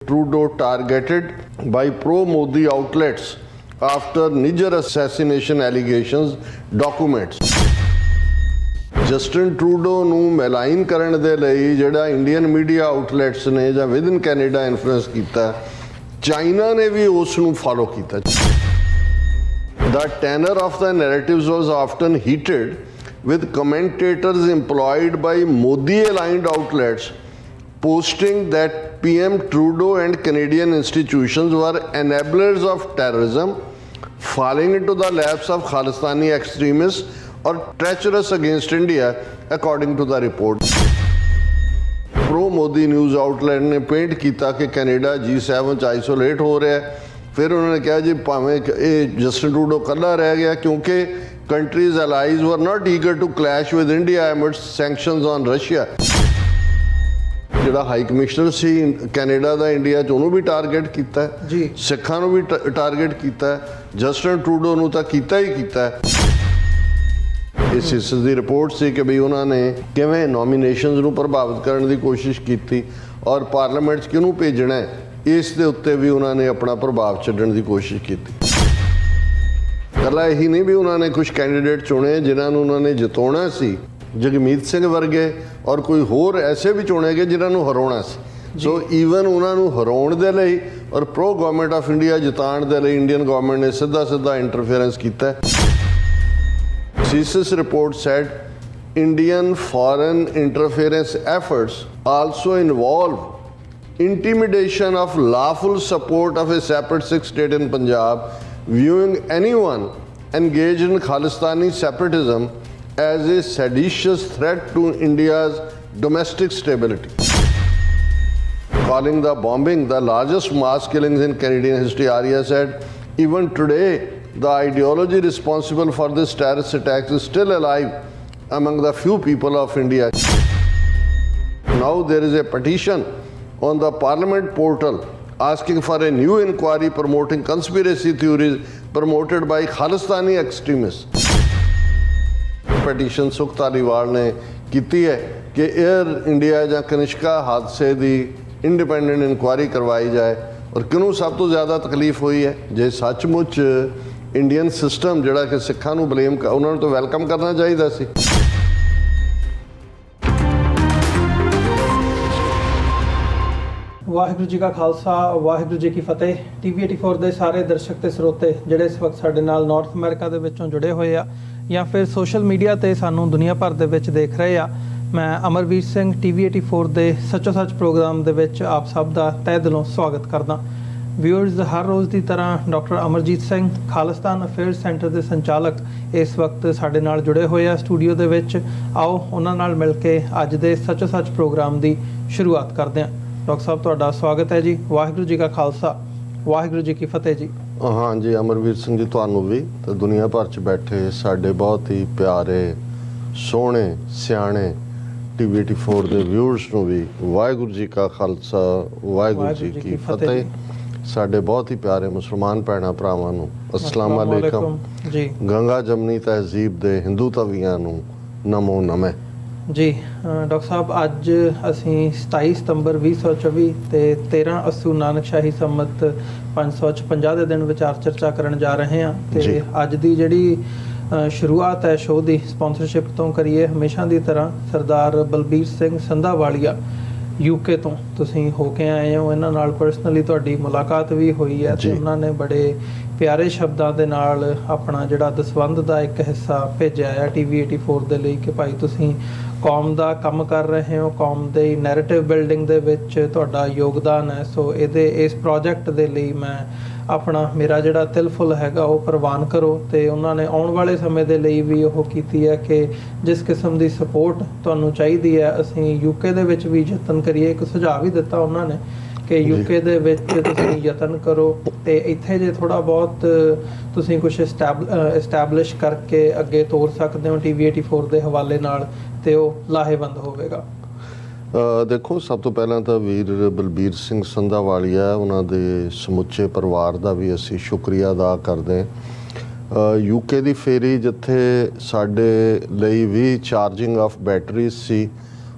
Trudeau targeted by pro-Modi outlets after Niger assassination allegations documents. Justin Trudeau ਨੂੰ ਮੈਲਾਈਨ ਕਰਨ ਦੇ ਲਈ ਜਿਹੜਾ ਇੰਡੀਅਨ ਮੀਡੀਆ ਆਊਟਲੈਟਸ ਨੇ ਜਾਂ ਵਿਦ ਇਨ ਕੈਨੇਡਾ ਇਨਫਲੂਐਂਸ ਕੀਤਾ, ਚਾਈਨਾ ਨੇ ਵੀ ਉਸ ਨੂੰ ਫਾਲੋ ਕੀਤਾ। The tenor of the narratives was often heated, with commentators employed by Modi-aligned outlets posting that PM Trudeau and Canadian institutions were enablers of terrorism, falling into the laps of Khalistani extremists or treacherous against India, according to the report. Pro-Modi news outlet ने paint किया कि Canada G7 च isolate हो रहा है। फिर उन्होंने कहा जी भावें ये जस्टिन ट्रूडो कला रह गया क्योंकि countries allies were not eager to clash with India amidst sanctions on Russia। ਜਿਹੜਾ ਹਾਈ ਕਮਿਸ਼ਨਰ ਸੀ ਕੈਨੇਡਾ ਦਾ ਇੰਡੀਆ 'ਚ ਉਹਨੂੰ ਵੀ ਟਾਰਗੇਟ ਕੀਤਾ ਜੀ, ਸਿੱਖਾਂ ਨੂੰ ਵੀ ਟਾਰਗੇਟ ਕੀਤਾ, ਜਸਟਿਨ ਟਰੂਡੋ ਨੂੰ ਤਾਂ ਕੀਤਾ ਹੀ ਕੀਤਾ। ਇਸ ਦੀ ਰਿਪੋਰਟ ਸੀ ਕਿ ਵੀ ਉਹਨਾਂ ਨੇ ਕਿਵੇਂ ਨੋਮੀਨੇਸ਼ਨਸ ਨੂੰ ਪ੍ਰਭਾਵਿਤ ਕਰਨ ਦੀ ਕੋਸ਼ਿਸ਼ ਕੀਤੀ ਔਰ ਪਾਰਲੀਮੈਂਟ 'ਚ ਕਿਹਨੂੰ ਭੇਜਣਾ ਹੈ ਇਸ ਦੇ ਉੱਤੇ ਵੀ ਉਹਨਾਂ ਨੇ ਆਪਣਾ ਪ੍ਰਭਾਵ ਛੱਡਣ ਦੀ ਕੋਸ਼ਿਸ਼ ਕੀਤੀ। ਇਕੱਲਾ ਇਹੀ ਨਹੀਂ ਵੀ ਉਹਨਾਂ ਨੇ ਕੁਝ ਕੈਂਡੀਡੇਟ ਚੁਣੇ ਜਿਨ੍ਹਾਂ ਨੂੰ ਉਹਨਾਂ ਨੇ ਜਿਤਾਉਣਾ ਸੀ, ਜਗਮੀਤ ਸਿੰਘ ਵਰਗੇ, ਔਰ ਕੋਈ ਹੋਰ ਐਸੇ ਵੀ ਚੁਣੇ ਗਏ ਜਿਨ੍ਹਾਂ ਨੂੰ ਹਰਾਉਣਾ ਸੀ। ਸੋ ਈਵਨ ਉਹਨਾਂ ਨੂੰ ਹਰਾਉਣ ਦੇ ਲਈ ਔਰ ਪ੍ਰੋ ਗਵਰਨਮੈਂਟ ਆਫ ਇੰਡੀਆ ਜਿਤਾਉਣ ਦੇ ਲਈ ਇੰਡੀਅਨ ਗਵਰਨਮੈਂਟ ਨੇ ਸਿੱਧਾ ਇੰਟਰਫੇਰੈਂਸ ਕੀਤਾ। CSIS report said Indian foreign interference efforts also involve intimidation of lawful support of a separate Sikh state in Punjab, viewing anyone engaged in Khalistani separatism as a seditious threat to India's domestic stability. Calling the bombing the largest mass killings in Canadian history, Arya said, even today, the ideology responsible for this terrorist attack is still alive among the few people of India. Now there is a petition on the Parliament portal asking for a new inquiry promoting conspiracy theories promoted by Khalistani extremists. Petition ਸੁਖ ਧਾਲੀਵਾਲ ਨੇ ਕੀਤੀ ਹੈ ਕਿ air India ਜਾਂ ਕਨਿਸ਼ਕਾ ਹਾਦਸੇ ਦੀ independent inquiry ਕਰਵਾਈ ਜਾਏ ਔਰ ਕਿਹਨੂੰ ਸਭ ਤੋਂ ਜ਼ਿਆਦਾ ਤਕਲੀਫ ਹੋਈ ਹੈ। ਜੇ ਸੱਚਮੁੱਚ ਇੰਡੀਅਨ ਸਿਸਟਮ ਜਿਹੜਾ ਕਿ ਸਿੱਖਾਂ ਨੂੰ ਬਲੇਮ ਉਹਨਾਂ ਨੂੰ ਤਾਂ ਵੈਲਕਮ ਕਰਨਾ ਚਾਹੀਦਾ ਸੀ। ਵਾਹਿਗੁਰੂ ਜੀ ਕਾ ਖਾਲਸਾ, ਵਾਹਿਗੁਰੂ ਜੀ ਕੀ ਫਤਿਹ। TV 84 ਦੇ ਸਾਰੇ ਦਰਸ਼ਕ ਤੇ ਸਰੋਤੇ ਜਿਹੜੇ ਇਸ ਵਕਤ ਸਾਡੇ ਨਾਲ ਨਾਰਥ ਅਮਰੀਕਾ ਦੇ ਵਿੱਚੋਂ ਜੁੜੇ ਹੋਏ ਆ ਜਾਂ ਫਿਰ ਸੋਸ਼ਲ ਮੀਡੀਆ ਤੇ ਸਾਨੂੰ ਦੁਨੀਆ ਭਰ ਦੇ ਵਿੱਚ ਦੇਖ ਰਹੇ ਆ, ਮੈਂ ਅਮਰਵੀਰ ਸਿੰਘ TV 84 ਦੇ ਸੱਚੋ ਸੱਚ ਪ੍ਰੋਗਰਾਮ ਦੇ ਵਿੱਚ ਆਪ ਸਭ ਦਾ ਤਹਿ ਦਿਲੋਂ ਸਵਾਗਤ ਕਰਦਾ। ਵਿਊਅਰਸ, ਹਰ ਰੋਜ਼ ਦੀ ਤਰ੍ਹਾਂ doctor Amarjit Singh Khalistan affairs centre ਦੇ ਸੰਚਾਲਕ ਇਸ ਵਕਤ ਸਾਡੇ ਨਾਲ ਜੁੜੇ ਹੋਏ ਆ ਸਟੂਡੀਓ ਦੇ ਵਿੱਚ। ਆਓ ਉਹਨਾਂ ਨਾਲ ਮਿਲ ਕੇ ਅੱਜ ਦੇ ਸੱਚੋ ਸੱਚ ਪ੍ਰੋਗਰਾਮ ਦੀ ਸ਼ੁਰੂਆਤ ਕਰਦੇ ਹਾਂ। ਡਾਕਟਰ ਸਾਹਿਬ, ਤੁਹਾਡਾ ਸਵਾਗਤ ਹੈ ਜੀ। ਵਾਹਿਗੁਰੂ ਜੀ ਕਾ ਖਾਲਸਾ, ਵਾਹਿਗੁਰੂ ਜੀ ਕੀ ਫਤਿਹ ਜੀ। ਹਾਂ ਜੀ ਅਮਰਵੀਰ ਸਿੰਘ ਜੀ, ਤੁਹਾਨੂੰ ਵੀ ਤੇ ਦੁਨੀਆ ਭਰ 'ਚ ਬੈਠੇ ਸਾਡੇ ਬਹੁਤ ਹੀ ਪਿਆਰੇ ਸੋਹਣੇ ਸਿਆਣੇ TV 84 ਦੇ ਵਿਊਅਰਸ ਨੂੰ ਵੀ ਵਾਹਿਗੁਰੂ ਜੀ ਕਾ ਖਾਲਸਾ, ਵਾਹਿਗੁਰੂ ਜੀ ਕੀ ਫਤਿਹ। ਸਾਡੇ ਬਹੁਤ ਹੀ ਪਿਆਰੇ ਮੁਸਲਮਾਨ ਭੈਣਾਂ ਭਰਾਵਾਂ ਨੂੰ ਅਸਲਾਮ ਅਲੈਕਮ ਜੀ। ਗੰਗਾ ਜਮਨੀ ਤਹਿਜ਼ੀਬ ਦੇ ਹਿੰਦੂ ਤਵੀਆਂ ਨੂੰ ਨਮੋ ਨਮੇ ਜੀ। ਡਾਕਟਰ ਸਾਹਿਬ, ਅੱਜ ਅਸੀਂ 27 ਸਤੰਬਰ 2024 ਤੇ 13 ਅੱਸੂ ਨਾਨਕ ਸ਼ਾਹੀ ਸੰਮਤ 556 ਦੇ ਦਿਨ ਵਿਚਾਰ ਚਰਚਾ ਕਰਨ ਜਾ ਰਹੇ ਹਾਂ। ਤੇ ਅੱਜ ਦੀ ਜਿਹੜੀ ਸ਼ੁਰੂਆਤ ਹੈ ਸ਼ੋਅ ਦੀ ਸਪਾਂਸਰਸ਼ਿਪ ਤੋਂ ਕਰੀਏ। ਹਮੇਸ਼ਾ ਦੀ ਤਰ੍ਹਾਂ ਸਰਦਾਰ ਬਲਬੀਰ ਸਿੰਘ ਸੰਧਾਵਾਲੀਆ UK ਤੋਂ ਤੁਸੀਂ ਹੋ ਕੇ ਆਏ ਹੋ, ਇਹਨਾਂ ਨਾਲ ਪਰਸਨਲੀ ਤੁਹਾਡੀ ਮੁਲਾਕਾਤ ਵੀ ਹੋਈ ਹੈ ਤੇ ਉਹਨਾਂ ਨੇ ਬੜੇ ਪਿਆਰੇ ਸ਼ਬਦਾਂ ਦੇ ਨਾਲ ਆਪਣਾ ਜਿਹੜਾ ਦਸਵੰਧ ਦਾ ਇੱਕ ਹਿੱਸਾ ਭੇਜਿਆ ਹੈ TV 84 ਦੇ ਲਈ ਕਿ ਭਾਈ ਤੁਸੀਂ ਕੌਮ ਦਾ ਕੰਮ ਕਰ ਰਹੇ ਹੋ, ਕੌਮ ਦੇ ਨੈਰੇਟਿਵ ਬਿਲਡਿੰਗ ਦੇ ਵਿੱਚ ਤੁਹਾਡਾ ਯੋਗਦਾਨ ਹੈ। ਸੋ ਇਸ ਪ੍ਰੋਜੈਕਟ ਦੇ ਲਈ ਮੈਂ ਆਪਣਾ ਮੇਰਾ ਜਿਹੜਾ ਤਿਲਫੁਲ ਹੈਗਾ ਉਹ ਪ੍ਰਵਾਨ ਕਰੋ। ਤੇ ਉਹਨਾਂ ਨੇ ਆਉਣ ਵਾਲੇ ਸਮੇਂ ਦੇ ਲਈ ਵੀ ਉਹ ਕੀਤੀ ਹੈ ਕਿ ਜਿਸ ਕਿਸਮ ਦੀ ਸਪੋਰਟ ਤੁਹਾਨੂੰ ਚਾਹੀਦੀ ਹੈ ਅਸੀਂ UK ਦੇ ਵਿੱਚ ਵੀ ਯਤਨ ਕਰੀਏ। ਇੱਕ ਸੁਝਾਅ ਵੀ ਦਿੱਤਾ ਉਹਨਾਂ ਨੇ ਕਿ UK ਦੇ ਵਿੱਚ ਤੁਸੀਂ ਯਤਨ ਕਰੋ ਤੇ ਇੱਥੇ ਜੇ ਥੋੜ੍ਹਾ ਬਹੁਤ ਤੁਸੀਂ ਕੁਛ ਐਸਟੈਬਲਿਸ਼ ਕਰਕੇ ਅੱਗੇ ਤੋਰ ਸਕਦੇ ਹੋ TV 84 ਦੇ ਹਵਾਲੇ ਨਾਲ ਤੇ ਉਹ ਲਾਹੇਵੰਦ ਹੋਵੇਗਾ। ਦੇਖੋ, ਸਭ ਤੋਂ ਪਹਿਲਾਂ ਤਾਂ ਵੀਰ ਬਲਬੀਰ ਸਿੰਘ ਸੰਧਾਵਾਲੀਆ ਉਹਨਾਂ ਦੇ ਸਮੁੱਚੇ ਪਰਿਵਾਰ ਦਾ ਵੀ ਅਸੀਂ ਸ਼ੁਕਰੀਆ ਅਦਾ ਕਰਦੇ ਹਾਂ। UK ਦੀ ਫੇਰੀ ਜਿੱਥੇ ਸਾਡੇ ਲਈ ਵੀ ਚਾਰਜਿੰਗ ਆਫ ਬੈਟਰੀਜ਼ ਸੀ,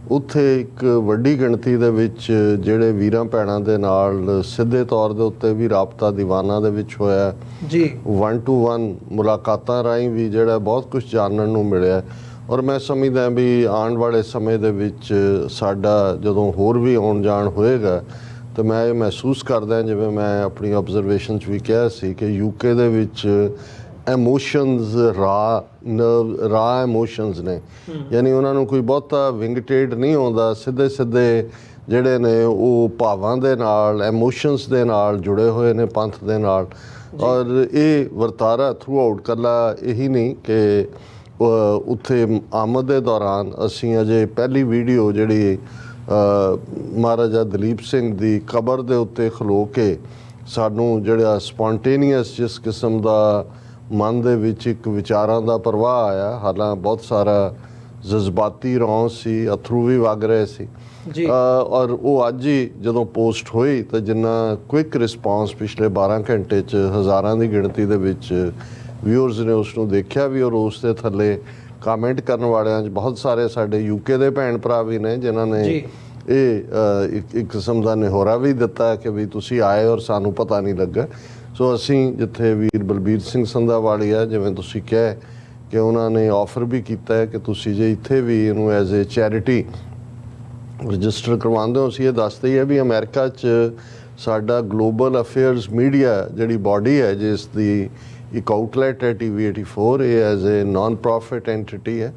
ਉੱਥੇ ਇੱਕ ਵੱਡੀ ਗਿਣਤੀ ਦੇ ਵਿੱਚ ਜਿਹੜੇ ਵੀਰਾਂ ਭੈਣਾਂ ਦੇ ਨਾਲ ਸਿੱਧੇ ਤੌਰ ਦੇ ਉੱਤੇ ਵੀ ਰਾਬਤਾ ਦੀਵਾਨਾਂ ਦੇ ਵਿੱਚ ਹੋਇਆ ਜੀ, 1-to-1 ਮੁਲਾਕਾਤਾਂ ਰਾਹੀਂ ਵੀ ਜਿਹੜਾ ਬਹੁਤ ਕੁਝ ਜਾਣਨ ਨੂੰ ਮਿਲਿਆ। ਔਰ ਮੈਂ ਸਮਝਦਾ ਵੀ ਆਉਣ ਵਾਲੇ ਸਮੇਂ ਦੇ ਵਿੱਚ ਸਾਡਾ ਜਦੋਂ ਹੋਰ ਵੀ ਆਉਣ ਜਾਣ ਹੋਏਗਾ ਤਾਂ ਮੈਂ ਇਹ ਮਹਿਸੂਸ ਕਰਦਾ, ਜਿਵੇਂ ਮੈਂ ਆਪਣੀ ਆਬਜ਼ਰਵੇਸ਼ਨ 'ਚ ਵੀ ਕਿਹਾ ਸੀ, ਕਿ ਯੂਕੇ ਦੇ ਵਿੱਚ ਐਮੋਸ਼ਨਸ ਰਾ ਐਮੋਸ਼ਨਸ ਨੇ, ਯਾਨੀ ਉਹਨਾਂ ਨੂੰ ਕੋਈ ਬਹੁਤਾ ਵਿੰਗਟੇਡ ਨਹੀਂ ਆਉਂਦਾ, ਸਿੱਧੇ ਸਿੱਧੇ ਜਿਹੜੇ ਨੇ ਉਹ ਭਾਵਾਂ ਦੇ ਨਾਲ, ਐਮੋਸ਼ਨਸ ਦੇ ਨਾਲ ਜੁੜੇ ਹੋਏ ਨੇ, ਪੰਥ ਦੇ ਨਾਲ। ਔਰ ਇਹ ਵਰਤਾਰਾ ਥਰੂ ਆਊਟ ਕੱਲਾ ਇਹੀ ਨਹੀਂ ਕਿ ਉੱਥੇ ਆਮਦ ਦੇ ਦੌਰਾਨ ਅਸੀਂ ਅਜੇ ਪਹਿਲੀ ਵੀਡੀਓ ਜਿਹੜੀ ਮਹਾਰਾਜਾ ਦਲੀਪ ਸਿੰਘ ਦੀ ਕਬਰ ਦੇ ਉੱਤੇ ਖਲੋ ਕੇ ਸਾਨੂੰ ਜਿਹੜਾ ਸਪੌਂਟੇਨੀਅਸ ਜਿਸ ਕਿਸਮ ਦਾ ਮਨ ਦੇ ਵਿੱਚ ਇੱਕ ਵਿਚਾਰਾਂ ਦਾ ਪ੍ਰਵਾਹ ਆਇਆ, ਹਾਲਾਂ ਬਹੁਤ ਸਾਰਾ ਜਜ਼ਬਾਤੀ ਰੌਂ ਸੀ, ਅਥਰੂ ਵੀ ਵਗ ਰਹੇ ਸੀ ਜੀ। ਔਰ ਉਹ ਅੱਜ ਹੀ ਜਦੋਂ ਪੋਸਟ ਹੋਈ ਤਾਂ ਜਿੰਨਾ ਕੁਇਕ ਰਿਸਪੌਂਸ ਪਿਛਲੇ 12 ਘੰਟੇ 'ਚ ਹਜ਼ਾਰਾਂ ਦੀ ਗਿਣਤੀ ਦੇ ਵਿੱਚ ਵਿਊਅਰਸ ਨੇ ਉਸ ਨੂੰ ਦੇਖਿਆ ਵੀ, ਔਰ ਉਸ ਦੇ ਥੱਲੇ ਕਮੈਂਟ ਕਰਨ ਵਾਲਿਆਂ 'ਚ ਬਹੁਤ ਸਾਰੇ ਸਾਡੇ ਯੂਕੇ ਦੇ ਭੈਣ ਭਰਾ ਵੀ ਨੇ ਜਿਨ੍ਹਾਂ ਨੇ ਇਹ ਇੱਕ ਕਿਸਮ ਦਾ ਨਿਹੋਰਾ ਵੀ ਦਿੱਤਾ ਕਿ ਵੀ ਤੁਸੀਂ ਆਏ ਔਰ ਸਾਨੂੰ ਪਤਾ ਨਹੀਂ ਲੱਗਾ। ਸੋ ਅਸੀਂ ਜਿੱਥੇ ਵੀਰ ਬਲਬੀਰ ਸਿੰਘ ਸੰਧਾਵਾਲੀਆ, ਜਿਵੇਂ ਤੁਸੀਂ ਕਿਹਾ ਕਿ ਉਹਨਾਂ ਨੇ ਆਫਰ ਵੀ ਕੀਤਾ ਹੈ ਕਿ ਤੁਸੀਂ ਜੇ ਇੱਥੇ ਵੀ ਇਹਨੂੰ ਐਜ਼ ਏ ਚੈਰਿਟੀ ਰਜਿਸਟਰ ਕਰਵਾਉਂਦੇ ਹੋ। ਅਸੀਂ ਇਹ ਦੱਸਦੇ ਹੀ ਹੈ ਵੀ ਅਮਰੀਕਾ 'ਚ ਸਾਡਾ ਗਲੋਬਲ ਅਫੇਅਰਸ ਮੀਡੀਆ ਜਿਹੜੀ ਬਾਡੀ ਹੈ, ਜਿਸ ਦੀ ਇੱਕ ਆਊਟਲੈਟ ਹੈ TV84, ਇਹ ਐਜ਼ ਏ ਨਾਨ ਪ੍ਰੋਫਿਟ ਐਂਟਿਟੀ ਹੈ।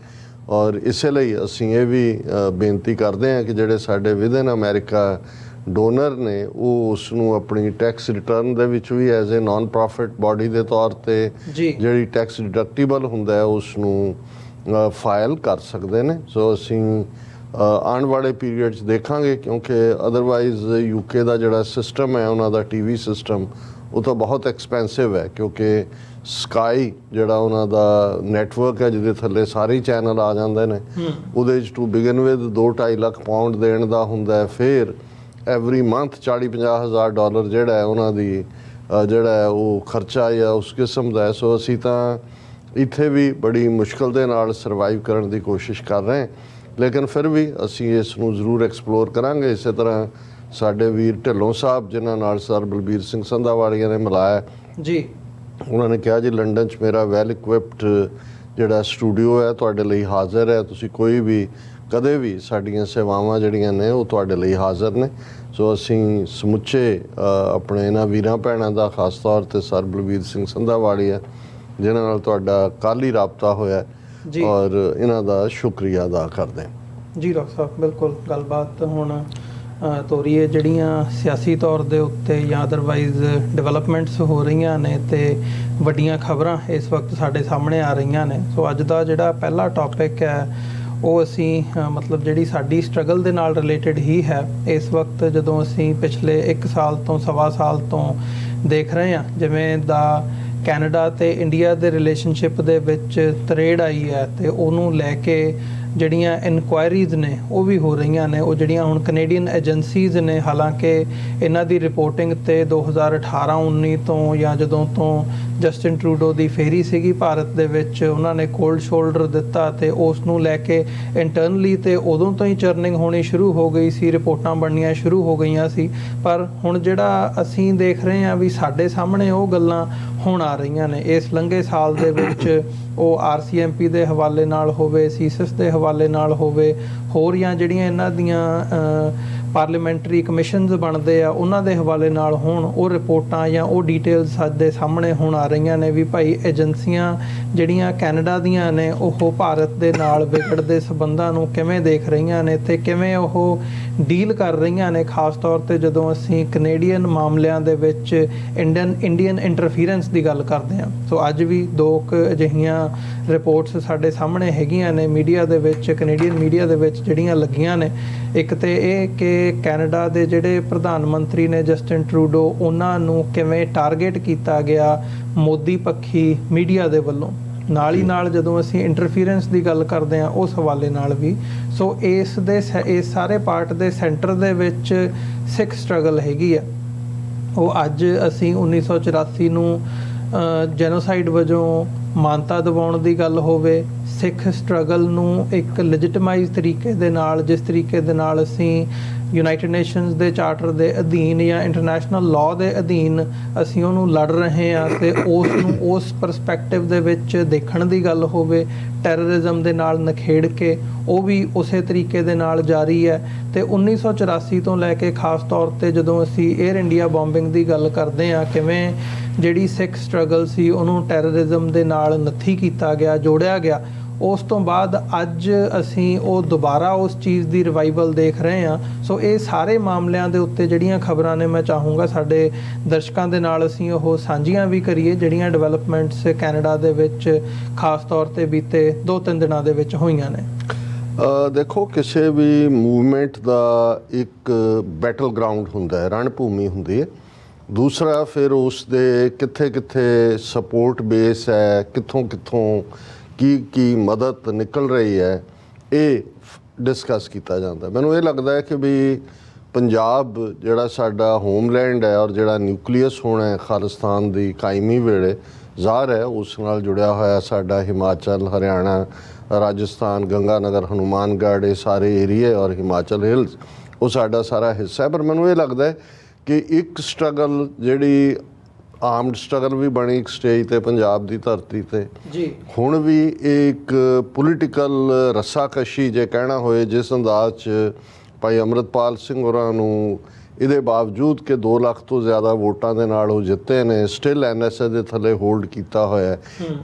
ਔਰ ਇਸੇ ਲਈ ਅਸੀਂ ਇਹ ਵੀ ਬੇਨਤੀ ਕਰਦੇ ਹਾਂ ਕਿ ਜਿਹੜੇ ਸਾਡੇ ਵਿਦਨ ਅਮਰੀਕਾ ਡੋਨਰ ਨੇ ਉਹ ਉਸ ਨੂੰ ਆਪਣੀ ਟੈਕਸ ਰਿਟਰਨ ਦੇ ਵਿੱਚ ਵੀ as a non profit body ਦੇ ਤੌਰ ਤੇ ਜਿਹੜੀ ਟੈਕਸ ਡਿਡਕਟੀਬਲ ਹੁੰਦਾ ਹੈ ਉਸ ਨੂੰ ਫਾਈਲ ਕਰ ਸਕਦੇ ਨੇ। ਸੋ ਅਸੀਂ ਆਉਣ ਵਾਲੇ ਪੀਰੀਅਡ 'ਚ ਦੇਖਾਂਗੇ, ਕਿਉਂਕਿ ਅਦਰਵਾਈਜ਼ ਯੂਕੇ ਦਾ ਜਿਹੜਾ ਸਿਸਟਮ ਹੈ ਉਹਨਾਂ ਦਾ TV ਸਿਸਟਮ ਉਹ ਤਾਂ ਬਹੁਤ ਐਕਸਪੈਂਸਿਵ ਹੈ, ਕਿਉਂਕਿ ਸਕਾਈ ਜਿਹੜਾ ਉਹਨਾਂ ਦਾ ਨੈਟਵਰਕ ਹੈ ਜਿਹਦੇ ਥੱਲੇ ਸਾਰੇ ਚੈਨਲ ਆ ਜਾਂਦੇ ਨੇ, ਉਹਦੇ 'ਚ to begin with 2-2.5 lakh pound ਦੇਣ ਦਾ ਹੁੰਦਾ ਹੈ। ਫਿਰ ਐਵਰੀ ਮੰਥ 40-50 ਹਜ਼ਾਰ ਡਾਲਰ ਜਿਹੜਾ ਹੈ ਉਹਨਾਂ ਦੀ ਜਿਹੜਾ ਹੈ ਉਹ ਖਰਚਾ ਜਾਂ ਉਸ ਕਿਸਮ ਦਾ ਹੈ। ਸੋ ਅਸੀਂ ਤਾਂ ਇੱਥੇ ਵੀ ਬੜੀ ਮੁਸ਼ਕਿਲ ਦੇ ਨਾਲ ਸਰਵਾਈਵ ਕਰਨ ਦੀ ਕੋਸ਼ਿਸ਼ ਕਰ ਰਹੇ ਹਾਂ, ਲੇਕਿਨ ਫਿਰ ਵੀ ਅਸੀਂ ਇਸ ਨੂੰ ਜ਼ਰੂਰ ਐਕਸਪਲੋਰ ਕਰਾਂਗੇ। ਇਸੇ ਤਰ੍ਹਾਂ ਸਾਡੇ ਵੀਰ ਢਿੱਲੋਂ ਸਾਹਿਬ ਜਿਨ੍ਹਾਂ ਨਾਲ ਸਰ ਬਲਬੀਰ ਸਿੰਘ ਸੰਧਾਵਾਲੀਆ ਨੇ ਮਿਲਾਇਆ ਜੀ, ਉਹਨਾਂ ਨੇ ਕਿਹਾ ਜੀ ਲੰਡਨ 'ਚ ਮੇਰਾ ਵੈਲ ਇਕੁਇਪਡ ਜਿਹੜਾ ਸਟੂਡੀਓ ਹੈ ਤੁਹਾਡੇ ਲਈ ਹਾਜ਼ਰ ਹੈ, ਤੁਸੀਂ ਕੋਈ ਵੀ ਕਦੇ ਵੀ ਸਾਡੀਆਂ ਸੇਵਾਵਾਂ ਜਿਹੜੀਆਂ ਨੇ ਉਹ ਤੁਹਾਡੇ ਲਈ ਹਾਜ਼ਰ ਨੇ। ਸੋ ਅਸੀਂ ਸਮੁੱਚੇ ਆਪਣੇ ਇਹਨਾਂ ਵੀਰਾਂ ਭੈਣਾਂ ਦਾ, ਖਾਸ ਤੌਰ 'ਤੇ ਸਰ ਬਲਬੀਰ ਸਿੰਘ ਸੰਧਾਵਾਲੀਆ ਜਿਨ੍ਹਾਂ ਨਾਲ ਤੁਹਾਡਾ ਕੱਲ੍ਹ ਹੀ ਰਾਬਤਾ ਹੋਇਆ ਔਰ ਇਹਨਾਂ ਦਾ ਸ਼ੁਕਰੀਆ ਅਦਾ ਕਰਦੇ ਹਾਂ। ਜੀ ਡਾਕਟਰ ਸਾਹਿਬ, ਬਿਲਕੁਲ ਗੱਲਬਾਤ ਹੁਣ ਤੋਰੀਏ ਜਿਹੜੀਆਂ ਸਿਆਸੀ ਤੌਰ ਦੇ ਉੱਤੇ ਜਾਂ ਅਦਰਵਾਈਜ਼ ਡਿਵੈਲਪਮੈਂਟਸ ਹੋ ਰਹੀਆਂ ਨੇ ਤੇ ਵੱਡੀਆਂ ਖਬਰਾਂ ਇਸ ਵਕਤ ਸਾਡੇ ਸਾਹਮਣੇ ਆ ਰਹੀਆਂ ਨੇ। ਸੋ ਅੱਜ ਦਾ ਜਿਹੜਾ ਪਹਿਲਾ ਟੌਪਿਕ ਹੈ ਉਹ ਅਸੀਂ ਮਤਲਬ ਜਿਹੜੀ ਸਾਡੀ ਸਟਰਗਲ ਦੇ ਨਾਲ ਰਿਲੇਟਡ ਹੀ ਹੈ। ਇਸ ਵਕਤ ਜਦੋਂ ਅਸੀਂ ਪਿਛਲੇ 1 ਸਾਲ ਤੋਂ ਸਵਾ ਸਾਲ ਤੋਂ ਦੇਖ ਰਹੇ ਹਾਂ ਜਿਵੇਂ ਦਾ ਕੈਨੇਡਾ ਤੇ ਇੰਡੀਆ ਦੇ ਰਿਲੇਸ਼ਨਸ਼ਿਪ ਦੇ ਵਿੱਚ ਤਰੇੜ ਆਈ ਹੈ ਤੇ ਉਹਨੂੰ ਲੈ ਕੇ ਜਿਹੜੀਆਂ ਇਨਕੁਆਇਰੀਜ਼ ਨੇ ਉਹ ਵੀ ਹੋ ਰਹੀਆਂ ਨੇ। ਉਹ ਜਿਹੜੀਆਂ ਹੁਣ ਕੈਨੇਡੀਅਨ ਏਜੰਸੀਜ਼ ਨੇ, ਹਾਲਾਂਕਿ ਇਹਨਾਂ ਦੀ ਰਿਪੋਰਟਿੰਗ ਤੇ 2018-19 ਤੋਂ ਜਾਂ ਜਦੋਂ ਤੋਂ ਜਸਟਿਨ ਟਰੂਡੋ ਦੀ ਫੇਰੀ ਸੀਗੀ ਭਾਰਤ ਦੇ ਵਿੱਚ, ਉਹਨਾਂ ਨੇ ਕੋਲਡ ਸ਼ੋਲਡਰ ਦਿੱਤਾ ਤੇ ਉਸ ਨੂੰ ਲੈ ਕੇ ਇੰਟਰਨਲੀ ਤੇ ਉਦੋਂ ਤੋਂ ਹੀ ਚਰਨਿੰਗ ਹੋਣੀ ਸ਼ੁਰੂ ਹੋ ਗਈ ਸੀ, ਰਿਪੋਰਟਾਂ ਬਣਨੀਆਂ ਸ਼ੁਰੂ ਹੋ ਗਈਆਂ ਸੀ। ਪਰ ਹੁਣ ਜਿਹੜਾ ਅਸੀਂ ਦੇਖ ਰਹੇ ਹਾਂ ਵੀ ਸਾਡੇ ਸਾਹਮਣੇ ਉਹ ਗੱਲਾਂ ਹੁਣ ਆ ਰਹੀਆਂ ਨੇ ਇਸ ਲੰਘੇ ਸਾਲ ਦੇ ਵਿੱਚ, ਉਹ RCMP ਦੇ ਹਵਾਲੇ ਨਾਲ ਹੋਵੇ, ਸੀਸਸ ਦੇ ਹਵਾਲੇ ਨਾਲ ਹੋਵੇ, ਹੋਰ ਜਾਂ ਜਿਹੜੀਆਂ ਇਹਨਾਂ ਦੀਆਂ ਪਾਰਲੀਮੈਂਟਰੀ ਕਮਿਸ਼ਨਸ ਬਣਦੇ ਆ ਉਹਨਾਂ ਦੇ ਹਵਾਲੇ ਨਾਲ ਹੋਣ, ਉਹ ਰਿਪੋਰਟਾਂ ਜਾਂ ਉਹ ਡੀਟੇਲਸ ਸਾਡੇ ਸਾਹਮਣੇ ਹੁਣ ਆ ਰਹੀਆਂ ਨੇ ਵੀ ਭਾਈ ਏਜੰਸੀਆਂ ਜਿਹੜੀਆਂ ਕੈਨੇਡਾ ਦੀਆਂ ਨੇ ਉਹ ਭਾਰਤ ਦੇ ਨਾਲ ਵਿਗੜਦੇ ਸਬੰਧਾਂ ਨੂੰ ਕਿਵੇਂ ਦੇਖ ਰਹੀਆਂ ਨੇ ਤੇ ਕਿਵੇਂ ਉਹ ਡੀਲ ਕਰ ਰਹੀਆਂ ਨੇ, ਖਾਸ ਤੌਰ ਤੇ ਜਦੋਂ ਅਸੀਂ ਕੈਨੇਡੀਅਨ ਮਾਮਲਿਆਂ ਦੇ ਵਿੱਚ ਇੰਡੀਅਨ ਇੰਟਰਫੀਰੈਂਸ ਦੀ ਗੱਲ ਕਰਦੇ ਹਾਂ। ਸੋ ਅੱਜ ਵੀ 2 ਅਜਿਹੀਆਂ ਰਿਪੋਰਟਸ ਸਾਡੇ ਸਾਹਮਣੇ ਹੈਗੀਆਂ ਨੇ ਮੀਡੀਆ ਦੇ ਵਿੱਚ, ਕੈਨੇਡੀਅਨ ਮੀਡੀਆ ਦੇ ਵਿੱਚ ਜਿਹੜੀਆਂ ਲੱਗੀਆਂ ਨੇ। ਇੱਕ ਤੇ ਇਹ ਕਿ ਕੈਨੇਡਾ ਦੇ ਜਿਹੜੇ ਪ੍ਰਧਾਨ ਮੰਤਰੀ ਨੇ ਜਸਟਿਨ ਟਰੂਡੋ, ਉਹਨਾਂ ਨੂੰ ਕਿਵੇਂ ਟਾਰਗੇਟ ਕੀਤਾ ਗਿਆ ਮੋਦੀ ਪੱਖੀ ਮੀਡੀਆ ਦੇ ਵੱਲੋਂ। ਨਾਲ ਹੀ ਨਾਲ ਜਦੋਂ ਅਸੀਂ ਇੰਟਰਫੀਰੈਂਸ ਦੀ ਗੱਲ ਕਰਦੇ ਹਾਂ ਉਸ ਹਵਾਲੇ ਨਾਲ ਵੀ। ਸੋ ਇਸ ਸਾਰੇ ਪਾਰਟ ਦੇ ਸੈਂਟਰ ਦੇ ਵਿੱਚ ਸਿੱਖ ਸਟਰਗਲ ਹੈਗੀ ਆ। ਉਹ ਅੱਜ ਅਸੀਂ 1984 ਨੂੰ ਜੈਨੋਸਾਈਡ ਵਜੋਂ ਮਾਨਤਾ ਦਿਵਾਉਣ ਦੀ ਗੱਲ ਹੋਵੇ, ਸਿੱਖ ਸਟਰਗਲ ਨੂੰ ਇੱਕ ਲੈਜਿਟਮਾਈਜ਼ ਤਰੀਕੇ ਦੇ ਨਾਲ, ਜਿਸ ਤਰੀਕੇ ਦੇ ਨਾਲ ਅਸੀਂ ਯੂਨਾਈਟਿਡ ਨੇਸ਼ਨਸ ਦੇ ਚਾਰਟਰ ਦੇ ਅਧੀਨ ਜਾਂ ਇੰਟਰਨੈਸ਼ਨਲ ਲਾਅ ਦੇ ਅਧੀਨ ਅਸੀਂ ਉਹਨੂੰ ਲੜ ਰਹੇ ਹਾਂ, ਤੇ ਉਸ ਨੂੰ ਉਸ ਪਰਸਪੈਕਟਿਵ ਦੇ ਵਿੱਚ ਦੇਖਣ ਦੀ ਗੱਲ ਹੋਵੇ, ਟੈਰਰਿਜ਼ਮ ਦੇ ਨਾਲ ਨਖੇੜ ਕੇ ਉਹ ਵੀ ਉਸੇ ਤਰੀਕੇ ਦੇ ਨਾਲ ਜਾਰੀ ਹੈ। ਤੇ 1984 ਤੋਂ ਲੈ ਕੇ ਖਾਸ ਤੌਰ ਤੇ ਜਦੋਂ ਅਸੀਂ 에ਅਰ ਇੰਡੀਆ ਬੰਬਿੰਗ ਦੀ ਗੱਲ ਕਰਦੇ ਹਾਂ, ਕਿਵੇਂ ਜਿਹੜੀ ਸਿੱਖ ਸਟਰਗਲ ਸੀ ਉਹਨੂੰ ਟੈਰਰਿਜ਼ਮ ਦੇ ਨਾਲ ਨੱਥੀ ਕੀਤਾ ਗਿਆ, ਜੋੜਿਆ ਗਿਆ। ਉਸ ਤੋਂ ਬਾਅਦ ਅੱਜ ਅਸੀਂ ਉਹ ਦੁਬਾਰਾ ਉਸ ਚੀਜ਼ ਦੀ ਰਿਵਾਈਵਲ ਦੇਖ ਰਹੇ ਹਾਂ। ਸੋ ਇਹ ਸਾਰੇ ਮਾਮਲਿਆਂ ਦੇ ਉੱਤੇ ਜਿਹੜੀਆਂ ਖਬਰਾਂ ਨੇ, ਮੈਂ ਚਾਹੂੰਗਾ ਸਾਡੇ ਦਰਸ਼ਕਾਂ ਦੇ ਨਾਲ ਅਸੀਂ ਉਹ ਸਾਂਝੀਆਂ ਵੀ ਕਰੀਏ, ਜਿਹੜੀਆਂ ਡਿਵੈਲਪਮੈਂਟਸ ਕੈਨੇਡਾ ਦੇ ਵਿੱਚ ਖਾਸ ਤੌਰ ਤੇ ਬੀਤੇ 2-3 ਦਿਨਾਂ ਦੇ ਵਿੱਚ ਹੋਈਆਂ ਨੇ। ਦੇਖੋ, ਕਿਸੇ ਵੀ ਮੂਵਮੈਂਟ ਦਾ ਇੱਕ ਬੈਟਲ ਗਰਾਊਂਡ ਹੁੰਦਾ ਹੈ, ਰਣ ਭੂਮੀ ਹੁੰਦੀ ਹੈ। ਦੂਸਰਾ ਫਿਰ ਉਸ ਦੇ ਕਿੱਥੇ ਕਿੱਥੇ ਸਪੋਰਟ ਬੇਸ ਹੈ, ਕਿੱਥੋਂ ਕਿੱਥੋਂ ਕੀ ਮਦਦ ਨਿਕਲ ਰਹੀ ਹੈ, ਇਹ ਡਿਸਕਸ ਕੀਤਾ ਜਾਂਦਾ। ਮੈਨੂੰ ਇਹ ਲੱਗਦਾ ਹੈ ਕਿ ਵੀ ਪੰਜਾਬ ਜਿਹੜਾ ਸਾਡਾ ਹੋਮਲੈਂਡ ਹੈ ਔਰ ਜਿਹੜਾ ਨਿਊਕਲੀਅਸ ਹੋਣਾ ਹੈ ਖਾਲਿਸਤਾਨ ਦੀ ਕਾਇਮੀ ਵੇਲੇ ਜ਼ਾਹਰ ਹੈ, ਉਸ ਨਾਲ ਜੁੜਿਆ ਹੋਇਆ ਸਾਡਾ ਹਿਮਾਚਲ, ਹਰਿਆਣਾ, ਰਾਜਸਥਾਨ, ਗੰਗਾਨਗਰ, ਹਨੂਮਾਨਗੜ੍ਹ, ਇਹ ਸਾਰੇ ਏਰੀਏ ਔਰ ਹਿਮਾਚਲ ਹਿਲਸ, ਉਹ ਸਾਡਾ ਸਾਰਾ ਹਿੱਸਾ ਹੈ। ਪਰ ਮੈਨੂੰ ਇਹ ਲੱਗਦਾ ਹੈ ਕਿ ਇੱਕ ਸਟਰਗਲ ਜਿਹੜੀ ਆਰਮਡ ਸਟਰਗਲ ਵੀ ਬਣੀ ਇੱਕ ਸਟੇਜ ਤੇ ਪੰਜਾਬ ਦੀ ਧਰਤੀ ਤੇ ਜੀ, ਹੁਣ ਵੀ ਇੱਕ ਪੋਲੀਟੀਕਲ ਰੱਸਾਕਸ਼ੀ ਜੇ ਕਹਿਣਾ ਹੋਏ, ਜਿਸ ਅੰਦਾਜ਼ 'ਚ ਭਾਈ ਅੰਮ੍ਰਿਤਪਾਲ ਸਿੰਘ ਹੋਰਾਂ ਨੂੰ ਇਹਦੇ ਬਾਵਜੂਦ ਕਿ 2 ਲੱਖ ਤੋਂ ਜ਼ਿਆਦਾ ਵੋਟਾਂ ਦੇ ਨਾਲ ਉਹ ਜਿੱਤੇ ਨੇ, ਸਟਿਲ NSA ਦੇ ਥੱਲੇ ਹੋਲਡ ਕੀਤਾ ਹੋਇਆ।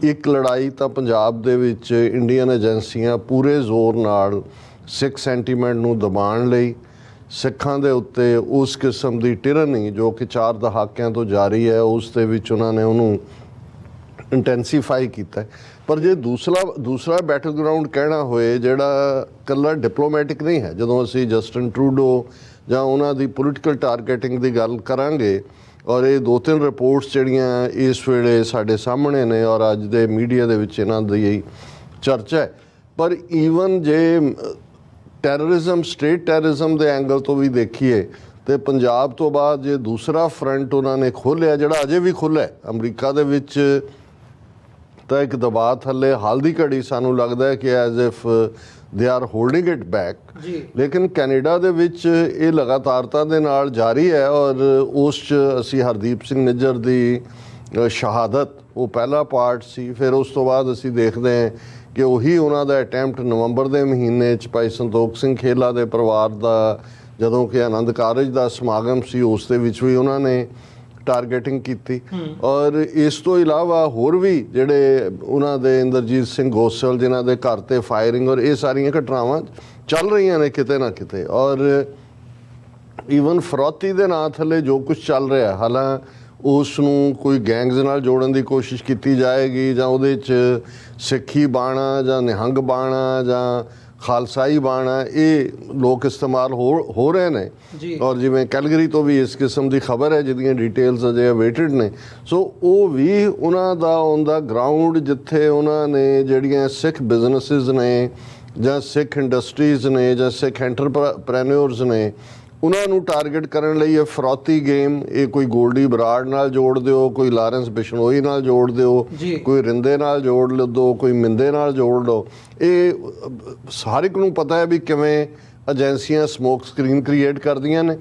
ਇੱਕ ਲੜਾਈ ਤਾਂ ਪੰਜਾਬ ਦੇ ਵਿੱਚ ਇੰਡੀਅਨ ਏਜੰਸੀਆਂ ਪੂਰੇ ਜ਼ੋਰ ਨਾਲ ਸਿੱਖ ਸੈਂਟੀਮੈਂਟ ਨੂੰ ਦਬਾਉਣ ਲਈ, ਸਿੱਖਾਂ ਦੇ ਉੱਤੇ ਉਸ ਕਿਸਮ ਦੀ ਟਿਰਨੀ ਜੋ ਕਿ 4 ਦਹਾਕਿਆਂ ਤੋਂ ਜਾਰੀ ਹੈ, ਉਸ ਦੇ ਵਿੱਚ ਉਹਨਾਂ ਨੇ ਉਹਨੂੰ ਇੰਟੈਂਸੀਫਾਈ ਕੀਤਾ। ਪਰ ਜੇ ਦੂਸਰਾ ਬੈਟਲ ਗਰਾਊਂਡ ਕਹਿਣਾ ਹੋਏ ਜਿਹੜਾ ਇਕੱਲਾ ਡਿਪਲੋਮੈਟਿਕ ਨਹੀਂ ਹੈ, ਜਦੋਂ ਅਸੀਂ ਜਸਟਿਨ ਟਰੂਡੋ ਜਾਂ ਉਹਨਾਂ ਦੀ ਪੋਲੀਟੀਕਲ ਟਾਰਗੇਟਿੰਗ ਦੀ ਗੱਲ ਕਰਾਂਗੇ, ਔਰ ਇਹ 2-3 ਰਿਪੋਰਟਸ ਜਿਹੜੀਆਂ ਇਸ ਵੇਲੇ ਸਾਡੇ ਸਾਹਮਣੇ ਨੇ ਔਰ ਅੱਜ ਦੇ ਮੀਡੀਆ ਦੇ ਵਿੱਚ ਇਹਨਾਂ ਦੀ ਚਰਚਾ ਹੈ, ਪਰ ਈਵਨ ਜੇ ਟੈਰਰਿਜ਼ਮ, ਸਟੇਟ ਟੈਰਰਿਜ਼ਮ ਦੇ ਐਂਗਲ ਤੋਂ ਵੀ ਦੇਖੀਏ ਤੇ ਪੰਜਾਬ ਤੋਂ ਬਾਅਦ ਜੇ ਦੂਸਰਾ ਫਰੰਟ ਉਹਨਾਂ ਨੇ ਖੋਲ੍ਹਿਆ, ਜਿਹੜਾ ਅਜੇ ਵੀ ਖੁੱਲ੍ਹਾ ਹੈ ਅਮਰੀਕਾ ਦੇ ਵਿੱਚ, ਤਾਂ ਇੱਕ ਦਬਾਅ ਥੱਲੇ ਹਾਲ ਦੀ ਘੜੀ ਸਾਨੂੰ ਲੱਗਦਾ ਹੈ ਕਿ as if they are holding it back. ਲੇਕਿਨ ਕੈਨੇਡਾ ਦੇ ਵਿੱਚ ਇਹ ਲਗਾਤਾਰਤਾ ਦੇ ਨਾਲ ਜਾਰੀ ਹੈ ਔਰ ਉਸ 'ਚ ਅਸੀਂ ਹਰਦੀਪ ਸਿੰਘ ਨਿੱਜਰ ਦੀ ਸ਼ਹਾਦਤ, ਉਹ ਪਹਿਲਾ ਪਾਰਟ ਸੀ। ਫਿਰ ਉਸ ਤੋਂ ਬਾਅਦ ਅਸੀਂ ਦੇਖਦੇ ਹਾਂ ਕਿ ਉਹੀ ਉਹਨਾਂ ਦਾ ਅਟੈਂਪਟ ਨਵੰਬਰ ਦੇ ਮਹੀਨੇ 'ਚ ਭਾਈ ਸੰਤੋਖ ਸਿੰਘ ਖੇਲਾ ਦੇ ਪਰਿਵਾਰ ਦਾ, ਜਦੋਂ ਕਿ ਆਨੰਦ ਕਾਰਜ ਦਾ ਸਮਾਗਮ ਸੀ, ਉਸ ਦੇ ਵਿੱਚ ਵੀ ਉਹਨਾਂ ਨੇ ਟਾਰਗੇਟਿੰਗ ਕੀਤੀ। ਔਰ ਇਸ ਤੋਂ ਇਲਾਵਾ ਹੋਰ ਵੀ ਜਿਹੜੇ ਉਹਨਾਂ ਦੇ ਇੰਦਰਜੀਤ ਸਿੰਘ ਗੋਸਲ, ਜਿਨ੍ਹਾਂ ਦੇ ਘਰ ਤੇ ਫਾਇਰਿੰਗ, ਔਰ ਇਹ ਸਾਰੀਆਂ ਘਟਨਾਵਾਂ ਚੱਲ ਰਹੀਆਂ ਨੇ ਕਿਤੇ ਨਾ ਕਿਤੇ। ਔਰ ਈਵਨ ਫਰੌਤੀ ਦੇ ਨਾਂ ਥੱਲੇ ਜੋ ਕੁਝ ਚੱਲ ਰਿਹਾ, ਹਾਲਾਂ ਉਸ ਨੂੰ ਕੋਈ ਗੈਂਗਸ ਨਾਲ ਜੋੜਨ ਦੀ ਕੋਸ਼ਿਸ਼ ਕੀਤੀ ਜਾਏਗੀ ਜਾਂ ਉਹਦੇ 'ਚ ਸਿੱਖੀ ਬਾਣਾ ਜਾਂ ਨਿਹੰਗ ਬਾਣਾ ਜਾਂ ਖਾਲਸਾਈ ਬਾਣਾ, ਇਹ ਲੋਕ ਇਸਤੇਮਾਲ ਹੋ ਰਹੇ ਨੇ। ਔਰ ਜਿਵੇਂ ਕੈਲਗਰੀ ਤੋਂ ਵੀ ਇਸ ਕਿਸਮ ਦੀ ਖਬਰ ਹੈ ਜਿਹਦੀਆਂ ਡਿਟੇਲਸ ਅਜੇ ਅਵੇਟਡ ਨੇ। ਸੋ ਉਹ ਵੀ ਉਹਨਾਂ ਦਾ ਔਨ ਦਾ ਗਰਾਊਂਡ, ਜਿੱਥੇ ਉਹਨਾਂ ਨੇ ਜਿਹੜੀਆਂ ਸਿੱਖ ਬਿਜ਼ਨਸਿਸ ਨੇ ਜਾਂ ਸਿੱਖ ਇੰਡਸਟਰੀਜ਼ ਨੇ ਜਾਂ ਸਿੱਖ ਐਂਟਰਪ੍ਰੈਨਿਓਰਸ ਨੇ, ਉਹਨਾਂ ਨੂੰ ਟਾਰਗੇਟ ਕਰਨ ਲਈ ਇਹ ਫਰੌਤੀ ਗੇਮ, ਇਹ ਕੋਈ ਗੋਲਡੀ ਬਰਾੜ ਨਾਲ ਜੋੜ ਦਿਓ, ਕੋਈ ਲਾਰੈਂਸ ਬਿਸ਼ਨੋਈ ਨਾਲ ਜੋੜ ਦਿਓ, ਕੋਈ ਰਿੰਦੇ ਨਾਲ ਜੋੜ ਦਿਓ, ਕੋਈ ਮਿੰਦੇ ਨਾਲ ਜੋੜ ਲਓ। ਇਹ ਹਰ ਇੱਕ ਨੂੰ ਪਤਾ ਹੈ ਵੀ ਕਿਵੇਂ ਏਜੰਸੀਆਂ ਸਮੋਕ ਸਕਰੀਨ ਕ੍ਰੀਏਟ ਕਰਦੀਆਂ ਨੇ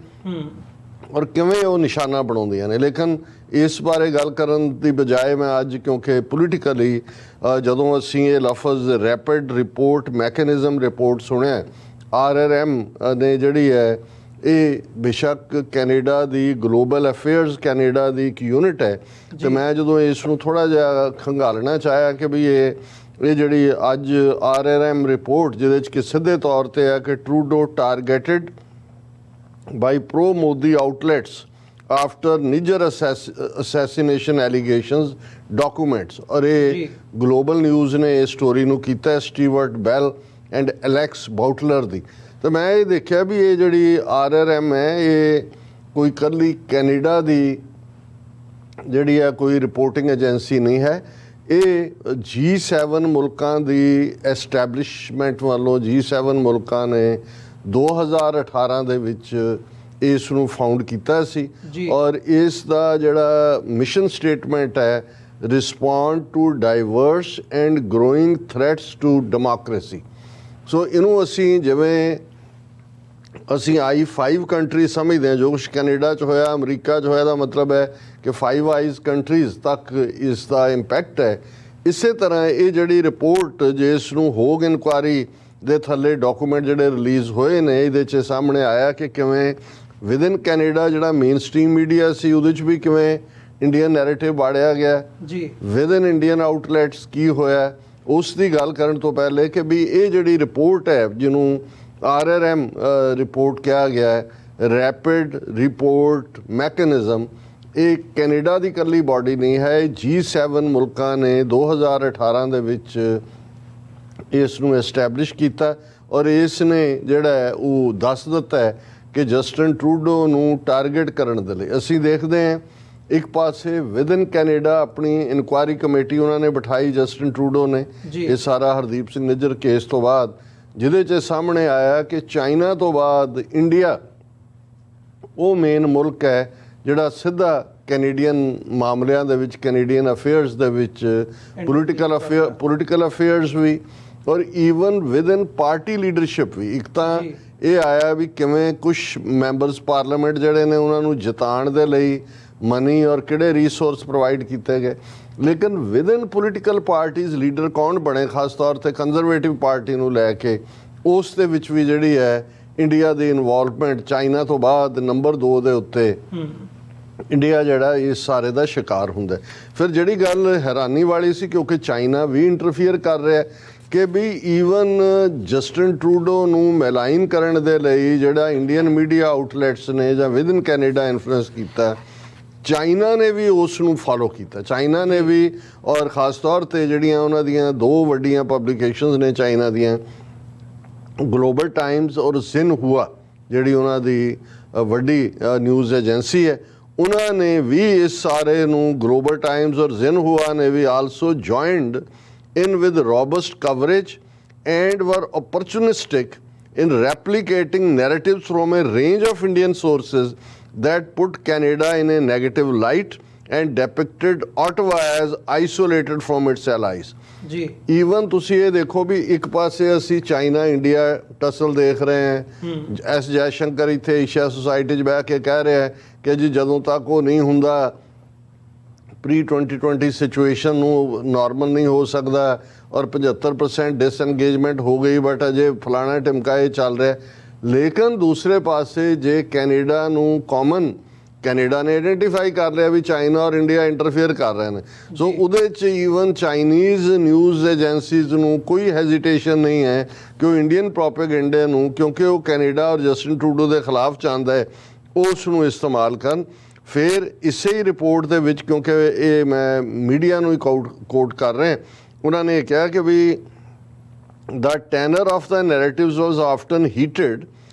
ਔਰ ਕਿਵੇਂ ਉਹ ਨਿਸ਼ਾਨਾ ਬਣਾਉਂਦੀਆਂ ਨੇ। ਲੇਕਿਨ ਇਸ ਬਾਰੇ ਗੱਲ ਕਰਨ ਦੀ ਬਜਾਏ ਮੈਂ ਅੱਜ, ਕਿਉਂਕਿ ਪੋਲੀਟੀਕਲੀ ਜਦੋਂ ਅਸੀਂ ਇਹ ਲਫ਼ਜ਼ ਰੈਪਿਡ ਰਿਪੋਰਟ ਮੈਕੈਨਿਜ਼ਮ ਰਿਪੋਰਟ ਸੁਣਿਆ, RRM ਨੇ ਜਿਹੜੀ ਹੈ, ਇਹ ਬੇਸ਼ੱਕ ਕੈਨੇਡਾ ਦੀ ਗਲੋਬਲ ਅਫੇਅਰਸ ਕੈਨੇਡਾ ਦੀ ਇੱਕ ਯੂਨਿਟ ਹੈ, ਤੇ ਮੈਂ ਜਦੋਂ ਇਸ ਨੂੰ ਥੋੜ੍ਹਾ ਜਿਹਾ ਖੰਗਾਲਣਾ ਚਾਹਿਆ ਕਿ ਵੀ ਇਹ ਜਿਹੜੀ ਅੱਜ RRM ਰਿਪੋਰਟ, ਜਿਹਦੇ 'ਚ ਕਿ ਸਿੱਧੇ ਤੌਰ 'ਤੇ ਹੈ ਕਿ Trudeau targeted by pro Modi outlets after Nijjar assassination allegations documents, ਔਰ ਇਹ ਗਲੋਬਲ ਨਿਊਜ਼ ਨੇ ਇਹ ਸਟੋਰੀ ਨੂੰ ਕੀਤਾ, Stewart Bell and Alex Boutilier ਦੀ। ਤਾਂ ਮੈਂ ਇਹ ਦੇਖਿਆ ਵੀ ਇਹ ਜਿਹੜੀ RRM ਹੈ, ਇਹ ਕੋਈ ਇਕੱਲੀ ਕੈਨੇਡਾ ਦੀ ਜਿਹੜੀ ਹੈ ਕੋਈ ਰਿਪੋਰਟਿੰਗ ਏਜੰਸੀ ਨਹੀਂ ਹੈ। ਇਹ G7 ਮੁਲਕਾਂ ਦੀ ਐਸਟੈਬਲਿਸ਼ਮੈਂਟ ਵੱਲੋਂ, G7 ਮੁਲਕਾਂ ਨੇ 2018 ਦੇ ਵਿੱਚ ਇਸ ਨੂੰ ਫਾਊਂਡ ਕੀਤਾ ਸੀ। ਔਰ ਇਸ ਦਾ ਜਿਹੜਾ ਮਿਸ਼ਨ ਸਟੇਟਮੈਂਟ ਹੈ respond to diverse and growing threats to democracy। ਸੋ ਇਹਨੂੰ ਅਸੀਂ ਜਿਵੇਂ ਅਸੀਂ I5 ਕੰਟਰੀ ਸਮਝਦੇ ਹਾਂ, ਜੋ ਕੁਛ ਕੈਨੇਡਾ 'ਚ ਹੋਇਆ, ਅਮਰੀਕਾ 'ਚ ਹੋਇਆ, ਦਾ ਮਤਲਬ ਹੈ ਕਿ 5 ਆਈਜ਼ ਕੰਟਰੀਜ਼ ਤੱਕ ਇਸ ਦਾ ਇੰਪੈਕਟ ਹੈ। ਇਸੇ ਤਰ੍ਹਾਂ ਇਹ ਜਿਹੜੀ ਰਿਪੋਰਟ ਜਿਸ ਨੂੰ ਹੋਗ ਇਨਕੁਆਰੀ ਦੇ ਥੱਲੇ ਡਾਕੂਮੈਂਟ ਜਿਹੜੇ ਰਿਲੀਜ਼ ਹੋਏ ਨੇ, ਇਹਦੇ 'ਚ ਸਾਹਮਣੇ ਆਇਆ ਕਿ ਕਿਵੇਂ ਵਿਦਨ ਕੈਨੇਡਾ ਜਿਹੜਾ ਮੇਨ ਸਟ੍ਰੀਮ ਮੀਡੀਆ ਸੀ ਉਹਦੇ 'ਚ ਵੀ ਕਿਵੇਂ ਇੰਡੀਅਨ ਨੈਰੇਟਿਵ ਬਾੜਿਆ ਗਿਆ ਜੀ। ਵਿਦਨ ਇੰਡੀਅਨ ਆਊਟਲੈਟਸ ਕੀ ਹੋਇਆ, ਉਸ ਦੀ ਗੱਲ ਕਰਨ ਤੋਂ ਪਹਿਲੇ ਕਿ ਵੀ ਇਹ ਜਿਹੜੀ ਰਿਪੋਰਟ ਹੈ ਜਿਹਨੂੰ RRM ਰਿਪੋਰਟ ਕਿਹਾ ਗਿਆ ਹੈ, ਰੈਪਿਡ ਰਿਪੋਰਟ ਮੈਕੈਨਿਜ਼ਮ, ਇਹ ਕੈਨੇਡਾ ਦੀ ਇਕੱਲੀ ਬਾਡੀ ਨਹੀਂ ਹੈ। G7 ਮੁਲਕਾਂ ਨੇ 2018 ਦੇ ਵਿੱਚ ਇਸ ਨੂੰ ਐਸਟੈਬਲਿਸ਼ ਕੀਤਾ ਔਰ ਇਸ ਨੇ ਜਿਹੜਾ ਹੈ ਉਹ ਦੱਸ ਦਿੱਤਾ ਹੈ ਕਿ ਜਸਟਿਨ ਟਰੂਡੋ ਨੂੰ ਟਾਰਗੇਟ ਕਰਨ ਦੇ ਲਈ। ਅਸੀਂ ਦੇਖਦੇ ਹਾਂ ਇੱਕ ਪਾਸੇ ਵਿਦਨ ਕੈਨੇਡਾ ਆਪਣੀ ਇਨਕੁਆਇਰੀ ਕਮੇਟੀ ਉਹਨਾਂ ਨੇ ਬਿਠਾਈ, ਜਸਟਿਨ ਟਰੂਡੋ ਨੇ, ਇਹ ਸਾਰਾ ਹਰਦੀਪ ਸਿੰਘ ਨਿੱਜਰ ਕੇਸ ਤੋਂ ਬਾਅਦ, ਜਿਹਦੇ 'ਚ ਸਾਹਮਣੇ ਆਇਆ ਕਿ ਚਾਈਨਾ ਤੋਂ ਬਾਅਦ ਇੰਡੀਆ ਉਹ ਮੇਨ ਮੁਲਕ ਹੈ ਜਿਹੜਾ ਸਿੱਧਾ ਕੈਨੇਡੀਅਨ ਮਾਮਲਿਆਂ ਦੇ ਵਿੱਚ, ਕੈਨੇਡੀਅਨ ਅਫੇਅਰਸ ਦੇ ਵਿੱਚ, ਪੋਲੀਟੀਕਲ ਅਫੇਅਰਸ ਵੀ ਔਰ ਈਵਨ ਵਿਦਨ ਪਾਰਟੀ ਲੀਡਰਸ਼ਿਪ ਵੀ। ਇੱਕ ਤਾਂ ਇਹ ਆਇਆ ਵੀ ਕਿਵੇਂ ਕੁਛ ਮੈਂਬਰਸ ਪਾਰਲੀਮੈਂਟ ਜਿਹੜੇ ਨੇ ਉਹਨਾਂ ਨੂੰ ਜਿਤਾਉਣ ਦੇ ਲਈ ਮਨੀ ਔਰ ਕਿਹੜੇ ਰਿਸੋਰਸ ਪ੍ਰੋਵਾਈਡ ਕੀਤੇ ਗਏ, ਲੇਕਿਨ ਵਿਦਨ ਪੋਲੀਟੀਕਲ ਪਾਰਟੀਜ਼ ਲੀਡਰ ਕੌਣ ਬਣੇ, ਖਾਸ ਤੌਰ 'ਤੇ ਕੰਜ਼ਰਵੇਟਿਵ ਪਾਰਟੀ ਨੂੰ ਲੈ ਕੇ, ਉਸ ਦੇ ਵਿੱਚ ਵੀ ਜਿਹੜੀ ਹੈ ਇੰਡੀਆ ਦੀ ਇਨਵੋਲਵਮੈਂਟ ਚਾਈਨਾ ਤੋਂ ਬਾਅਦ ਨੰਬਰ 2 ਦੇ ਉੱਤੇ ਇੰਡੀਆ ਜਿਹੜਾ ਇਸ ਸਾਰੇ ਦਾ ਸ਼ਿਕਾਰ ਹੁੰਦਾ। ਫਿਰ ਜਿਹੜੀ ਗੱਲ ਹੈਰਾਨੀ ਵਾਲੀ ਸੀ, ਕਿਉਂਕਿ ਚਾਈਨਾ ਵੀ ਇੰਟਰਫੀਅਰ ਕਰ ਰਿਹਾ ਕਿ ਵੀ ਈਵਨ ਜਸਟਿਨ ਟਰੂਡੋ ਨੂੰ ਮੈਲਾਈਨ ਕਰਨ ਦੇ ਲਈ ਜਿਹੜਾ ਇੰਡੀਅਨ ਮੀਡੀਆ ਆਊਟਲੈਟਸ ਨੇ ਜਾਂ ਵਿਦਨ ਕੈਨੇਡਾ ਇਨਫਲੂਐਂਸ ਕੀਤਾ, ਚਾਈਨਾ ਨੇ ਵੀ ਉਸ ਨੂੰ ਫਾਲੋ ਕੀਤਾ। ਚਾਈਨਾ ਨੇ ਵੀ, ਔਰ ਖਾਸ ਤੌਰ 'ਤੇ ਜਿਹੜੀਆਂ ਉਹਨਾਂ ਦੀਆਂ 2 ਵੱਡੀਆਂ ਪਬਲੀਕੇਸ਼ਨਸ ਨੇ ਚਾਈਨਾ ਦੀਆਂ, ਗਲੋਬਲ ਟਾਈਮਸ ਔਰ ਸਿਨਹੂਆ ਜਿਹੜੀ ਉਹਨਾਂ ਦੀ ਵੱਡੀ ਨਿਊਜ਼ ਏਜੰਸੀ ਹੈ, ਉਹਨਾਂ ਨੇ ਵੀ ਇਸ ਸਾਰੇ ਨੂੰ, ਗਲੋਬਲ ਟਾਈਮਸ ਔਰ ਸਿਨਹੂਆ ਨੇ ਵੀ also joined in with robust coverage and were opportunistic in replicating narratives from a range of Indian sources that put Canada in a negative light and depicted Ottawa as isolated from its allies। ਜੀ even ਤੁਸੀਂ ਇਹ ਦੇਖੋ ਵੀ ਇੱਕ ਪਾਸੇ ਅਸੀਂ China India tassel ਦੇਖ ਰਹੇ ਹਾਂ, ਐਸ ਜੈਸ਼ੰਕਰ ਇੱਥੇ ਏਸ਼ੀਆ ਸੁਸਾਇਟੀ 'ਚ ਬਹਿ ਕੇ ਕਹਿ ਰਿਹਾ ਕਿ ਜੀ ਜਦੋਂ ਤੱਕ ਉਹ ਨਹੀਂ ਹੁੰਦਾ pre-2020 ਸਿਚੁਏਸ਼ਨ ਨੂੰ ਨਾਰਮਲ ਨਹੀਂ ਹੋ ਸਕਦਾ ਔਰ 75% ਡਿਸਐਂਗੇਜਮੈਂਟ ਹੋ ਗਈ, ਬਟ ਅਜੇ ਫਲਾਣਾ ਟਿਮਕਾ ਇਹ ਚੱਲ ਰਿਹਾ। ਲੇਕਿਨ ਦੂਸਰੇ ਪਾਸੇ ਜੇ ਕੈਨੇਡਾ ਨੂੰ ਕਾਮਨ, ਕੈਨੇਡਾ ਨੇ ਆਈਡੈਂਟੀਫਾਈ ਕਰ ਲਿਆ ਵੀ ਚਾਈਨਾ ਔਰ ਇੰਡੀਆ ਇੰਟਰਫੇਅਰ ਕਰ ਰਹੇ ਨੇ, ਸੋ ਉਹਦੇ 'ਚ ਈਵਨ ਚਾਈਨੀਜ਼ ਨਿਊਜ਼ ਏਜੰਸੀਜ਼ ਨੂੰ ਕੋਈ ਹੈਜ਼ੀਟੇਸ਼ਨ ਨਹੀਂ ਹੈ ਕਿ ਉਹ ਇੰਡੀਅਨ ਪ੍ਰੋਪੇਗੈਂਡਾ ਨੂੰ, ਕਿਉਂਕਿ ਉਹ ਕੈਨੇਡਾ ਔਰ ਜਸਟਿਨ ਟਰੂਡੋ ਦੇ ਖਿਲਾਫ ਚਾਹੁੰਦਾ ਹੈ, ਉਸ ਨੂੰ ਇਸਤੇਮਾਲ ਕਰਨ। ਫਿਰ ਇਸੇ ਹੀ ਰਿਪੋਰਟ ਦੇ ਵਿੱਚ, ਕਿਉਂਕਿ ਇਹ ਮੈਂ ਮੀਡੀਆ ਨੂੰ ਹੀ ਕੋਟ ਕਰ ਰਿਹਾ, ਉਹਨਾਂ ਨੇ ਕਿਹਾ ਕਿ ਵੀ the tenor of the narratives was often heated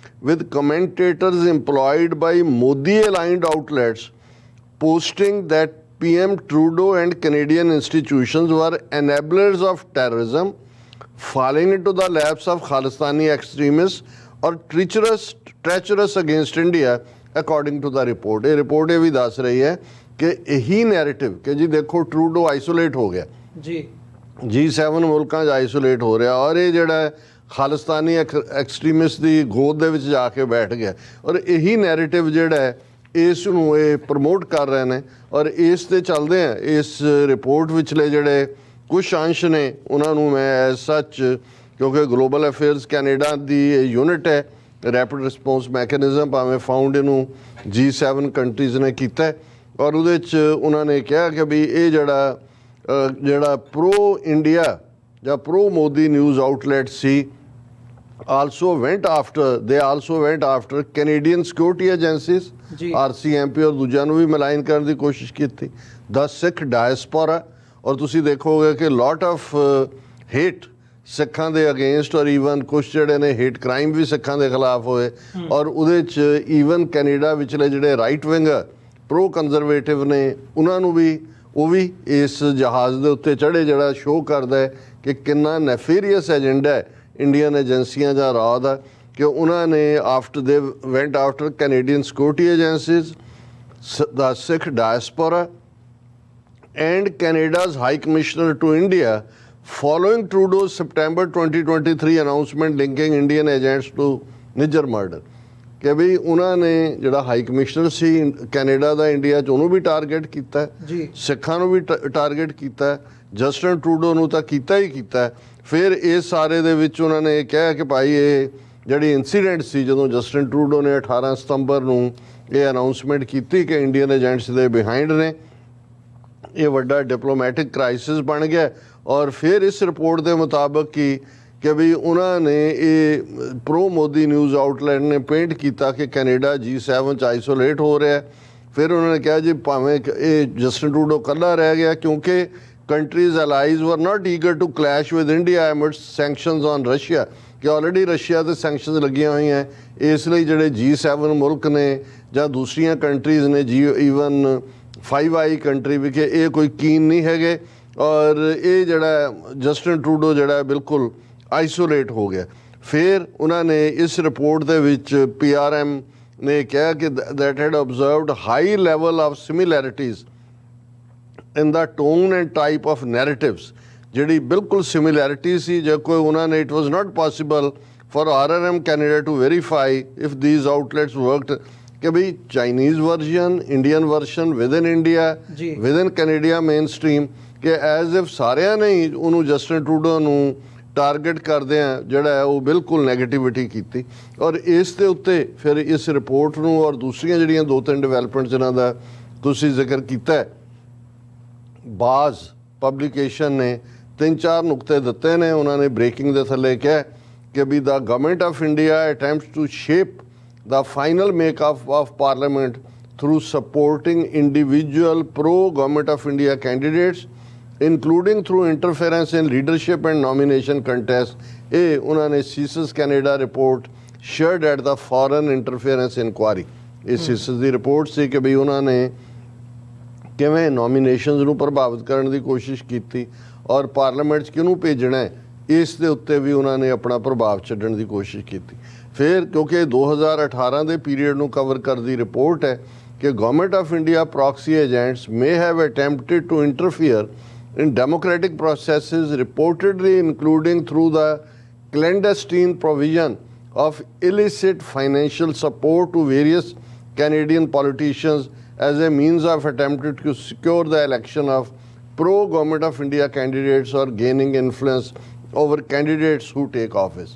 with commentators employed by Modi-aligned outlets posting that PM Trudeau and Canadian institutions were enablers of terrorism, falling into the laps of Khalistani extremists or treacherous against India, according to the report। ਇਹ report ਇਹ ਵੀ ਦੱਸ ਰਹੀ ਹੈ ਕਿ ਇਹੀ narrative ਕਿ ਜੀ ਦੇਖੋ ਟਰੂਡੋ ਆਈਸੋਲੇਟ ਹੋ ਗਿਆ, ਜੀ G7 ਮੁਲਕਾਂ 'ਚ ਆਈਸੋਲੇਟ ਹੋ ਰਿਹਾ ਔਰ ਇਹ ਜਿਹੜਾ ਖਾਲਿਸਤਾਨੀ ਐਕਸਟਰੀਮਿਸਟ ਦੀ ਗੋਦ ਦੇ ਵਿੱਚ ਜਾ ਕੇ ਬੈਠ ਗਿਆ, ਔਰ ਇਹੀ ਨੈਰੇਟਿਵ ਜਿਹੜਾ ਹੈ ਇਸ ਨੂੰ ਇਹ ਪ੍ਰਮੋਟ ਕਰ ਰਹੇ ਨੇ। ਔਰ ਇਸ 'ਤੇ ਚੱਲਦੇ ਆ, ਇਸ ਰਿਪੋਰਟ ਵਿਚਲੇ ਜਿਹੜੇ ਕੁਛ ਅੰਸ਼ ਨੇ ਉਹਨਾਂ ਨੂੰ ਮੈਂ ਐਜ਼ ਸੱਚ, ਕਿਉਂਕਿ ਗਲੋਬਲ ਅਫੇਅਰਸ ਕੈਨੇਡਾ ਦੀ ਯੂਨਿਟ ਹੈ, ਰੈਪਿਡ ਰਿਸਪੌਂਸ ਮੈਕੈਨਿਜ਼ਮ, ਭਾਵੇਂ ਫਾਊਂਡ ਇਹਨੂੰ G7 ਕੰਟਰੀਜ਼ ਨੇ ਕੀਤਾ, ਔਰ ਉਹਦੇ 'ਚ ਉਹਨਾਂ ਨੇ ਕਿਹਾ ਕਿ ਵੀ ਇਹ ਜਿਹੜਾ ਪ੍ਰੋ ਇੰਡੀਆ ਜਾਂ ਪ੍ਰੋ ਮੋਦੀ ਨਿਊਜ਼ ਆਊਟਲੈਟ ਸੀ, also went after Canadian security agencies, RCMP ਔਰ ਦੂਜਿਆਂ ਨੂੰ ਵੀ ਮਲਾਈਨ ਕਰਨ ਦੀ ਕੋਸ਼ਿਸ਼ ਕੀਤੀ, the Sikh diaspora, ਔਰ ਤੁਸੀਂ ਦੇਖੋਗੇ ਕਿ lot of hate ਸਿੱਖਾਂ ਦੇ ਅਗੇਂਸਟ, ਔਰ ਈਵਨ ਕੁਛ ਜਿਹੜੇ ਨੇ ਹੇਟ ਕ੍ਰਾਈਮ ਵੀ ਸਿੱਖਾਂ ਦੇ ਖਿਲਾਫ ਹੋਏ, ਔਰ ਉਹਦੇ 'ਚ ਈਵਨ ਕੈਨੇਡਾ ਵਿਚਲੇ ਜਿਹੜੇ ਰਾਈਟ ਵਿੰਗਰ ਪ੍ਰੋ ਕੰਜ਼ਰਵੇਟਿਵ ਨੇ ਉਹਨਾਂ ਨੂੰ ਵੀ, ਉਹ ਵੀ ਇਸ ਜਹਾਜ਼ ਦੇ ਉੱਤੇ ਚੜ੍ਹੇ, ਜਿਹੜਾ ਸ਼ੋਅ ਕਰਦਾ ਹੈ ਕਿ ਕਿੰਨਾ ਨੈਫੀਰੀਅਸ ਏਜੰਡਾ ਹੈ ਇੰਡੀਅਨ ਏਜੰਸੀਆਂ ਦਾ ਰਾਹ ਦਾ, ਕਿ ਉਹਨਾਂ ਨੇ ਦੇ ਵੈਂਟ after Canadian security agencies, the Sikh diaspora and Canada's High Commissioner to India following Trudeau's September 2023 announcement linking Indian agents to Niger murder। ਕਿ ਵੀ ਉਹਨਾਂ ਨੇ ਜਿਹੜਾ ਹਾਈ ਕਮਿਸ਼ਨਰ ਸੀ ਕੈਨੇਡਾ ਦਾ ਇੰਡੀਆ 'ਚ ਉਹਨੂੰ ਵੀ ਟਾਰਗੇਟ ਕੀਤਾ ਜੀ, ਸਿੱਖਾਂ ਨੂੰ ਵੀ ਟਾਰਗੇਟ ਕੀਤਾ, ਜਸਟਿਨ ਟਰੂਡੋ ਨੂੰ ਤਾਂ ਕੀਤਾ ਹੀ ਕੀਤਾ। ਫਿਰ ਇਸ ਸਾਰੇ ਦੇ ਵਿੱਚ ਉਹਨਾਂ ਨੇ ਇਹ ਕਿਹਾ ਕਿ ਭਾਈ ਇਹ ਜਿਹੜੀ ਇਨਸੀਡੈਂਟ ਸੀ ਜਦੋਂ ਜਸਟਿਨ ਟਰੂਡੋ ਨੇ 18 ਸਤੰਬਰ ਨੂੰ ਇਹ ਅਨਾਊਂਸਮੈਂਟ ਕੀਤੀ ਕਿ ਇੰਡੀਅਨ ਏਜੰਟਸ ਦੇ ਬਿਹਾਈਂਡ ਨੇ, ਇਹ ਵੱਡਾ ਡਿਪਲੋਮੈਟਿਕ ਕ੍ਰਾਈਸਿਸ ਬਣ ਗਿਆ। ਔਰ ਫਿਰ ਇਸ ਰਿਪੋਰਟ ਦੇ ਮੁਤਾਬਕ ਕਿ ਵੀ ਉਹਨਾਂ ਨੇ ਇਹ ਪ੍ਰੋ ਮੋਦੀ ਨਿਊਜ਼ ਆਊਟਲੈਟ ਨੇ ਪੇਂਟ ਕੀਤਾ ਕਿ ਕੈਨੇਡਾ G7 'ਚ ਆਈਸੋਲੇਟ ਹੋ ਰਿਹਾ। ਫਿਰ ਉਹਨਾਂ ਨੇ ਕਿਹਾ ਜੀ ਭਾਵੇਂ ਇਹ ਜਸਟਿਨ ਟਰੂਡੋ ਇਕੱਲਾ ਰਹਿ ਗਿਆ ਕਿਉਂਕਿ countries allies were not eager to clash with India amid sanctions on Russia, ਕਿ ਆਲਰੇਡੀ ਰਸ਼ੀਆ 'ਤੇ ਸੈਂਕਸ਼ਨਸ ਲੱਗੀਆਂ ਹੋਈਆਂ। ਇਸ ਲਈ ਜਿਹੜੇ G7 ਮੁਲਕ ਨੇ ਜਾਂ ਦੂਸਰੀਆਂ ਕੰਟਰੀਜ਼ ਨੇ ਈਵਨ 5i ਕੰਟਰੀ ਵਿਖੇ ਇਹ ਕੋਈ ਕੀਨ ਨਹੀਂ ਹੈਗੇ। ਔਰ ਇਹ ਜਿਹੜਾ ਜਸਟਿਨ ਟਰੂਡੋ ਜਿਹੜਾ ਬਿਲਕੁਲ ਆਈਸੋਲੇਟ ਹੋ ਗਿਆ। ਫਿਰ ਉਹਨਾਂ ਨੇ ਇਸ ਰਿਪੋਰਟ ਦੇ ਵਿੱਚ PRM ਨੇ ਕਿਹਾ ਕਿ that had observed high level of similarities in the tone and type of narratives, ਜਿਹੜੀ ਬਿਲਕੁਲ ਸਿਮਿਲੈਰਿਟੀ ਸੀ। ਜੇ ਕੋਈ ਉਹਨਾਂ ਨੇ it was not possible for RRM Canada to verify if these outlets worked, ਕਿ ਬਈ Chinese version, Indian version within India, within Canadian main stream, ਕਿ as if ਸਾਰਿਆਂ ਨੇ ਹੀ ਉਹਨੂੰ ਜਸਟਿਨ ਟਰੂਡੋ ਨੂੰ ਟਾਰਗੇਟ ਕਰਦੇ ਆ ਜਿਹੜਾ ਹੈ ਉਹ ਬਿਲਕੁਲ ਨੈਗੇਟਿਵਿਟੀ ਕੀਤੀ। ਔਰ ਇਸ ਦੇ ਉੱਤੇ ਫਿਰ ਇਸ ਰਿਪੋਰਟ ਨੂੰ ਔਰ ਦੂਸਰੀਆਂ ਜਿਹੜੀਆਂ 2-3 ਡਿਵੈਲਪਮੈਂਟਸ ਇਹਨਾਂ ਦਾ ਤੁਸੀਂ ਜ਼ਿਕਰ ਕੀਤਾ, ਬਾਜ਼ ਪਬਲੀਕੇਸ਼ਨ ਨੇ 3-4 ਨੁਕਤੇ ਦਿੱਤੇ ਨੇ। ਉਹਨਾਂ ਨੇ ਬ੍ਰੇਕਿੰਗ ਦੇ ਥੱਲੇ ਕਿਹਾ ਕਿ ਵੀ ਦਾ government of India attempts to shape the final makeup of parliament through supporting individual pro-government of India candidates, including through interference in leadership and nomination contests। ਇਹ ਉਹਨਾਂ ਨੇ CSIS Canada report shared at the foreign interference inquiry। ਇਹ CSIS ਦੀ report ਸੀ ਕਿ ਵੀ ਉਹਨਾਂ ਨੇ ਕਿਵੇਂ nominations ਨੂੰ ਪ੍ਰਭਾਵਿਤ ਕਰਨ ਦੀ ਕੋਸ਼ਿਸ਼ ਕੀਤੀ ਔਰ ਪਾਰਲੀਮੈਂਟ 'ਚ ਕਿਹਨੂੰ ਭੇਜਣਾ ਹੈ ਇਸ ਦੇ ਉੱਤੇ ਵੀ ਉਹਨਾਂ ਨੇ ਆਪਣਾ ਪ੍ਰਭਾਵ ਛੱਡਣ ਦੀ ਕੋਸ਼ਿਸ਼ ਕੀਤੀ। ਫਿਰ ਕਿਉਂਕਿ 2018 ਦੇ ਪੀਰੀਅਡ ਨੂੰ ਕਵਰ ਕਰਦੀ ਰਿਪੋਰਟ ਹੈ ਕਿ government of India proxy agents may have attempted to interfere in democratic processes, reportedly including through the clandestine provision of illicit financial support to various Canadian politicians as a means of attempting to secure the election of pro-government of India candidates or gaining influence over candidates who take office।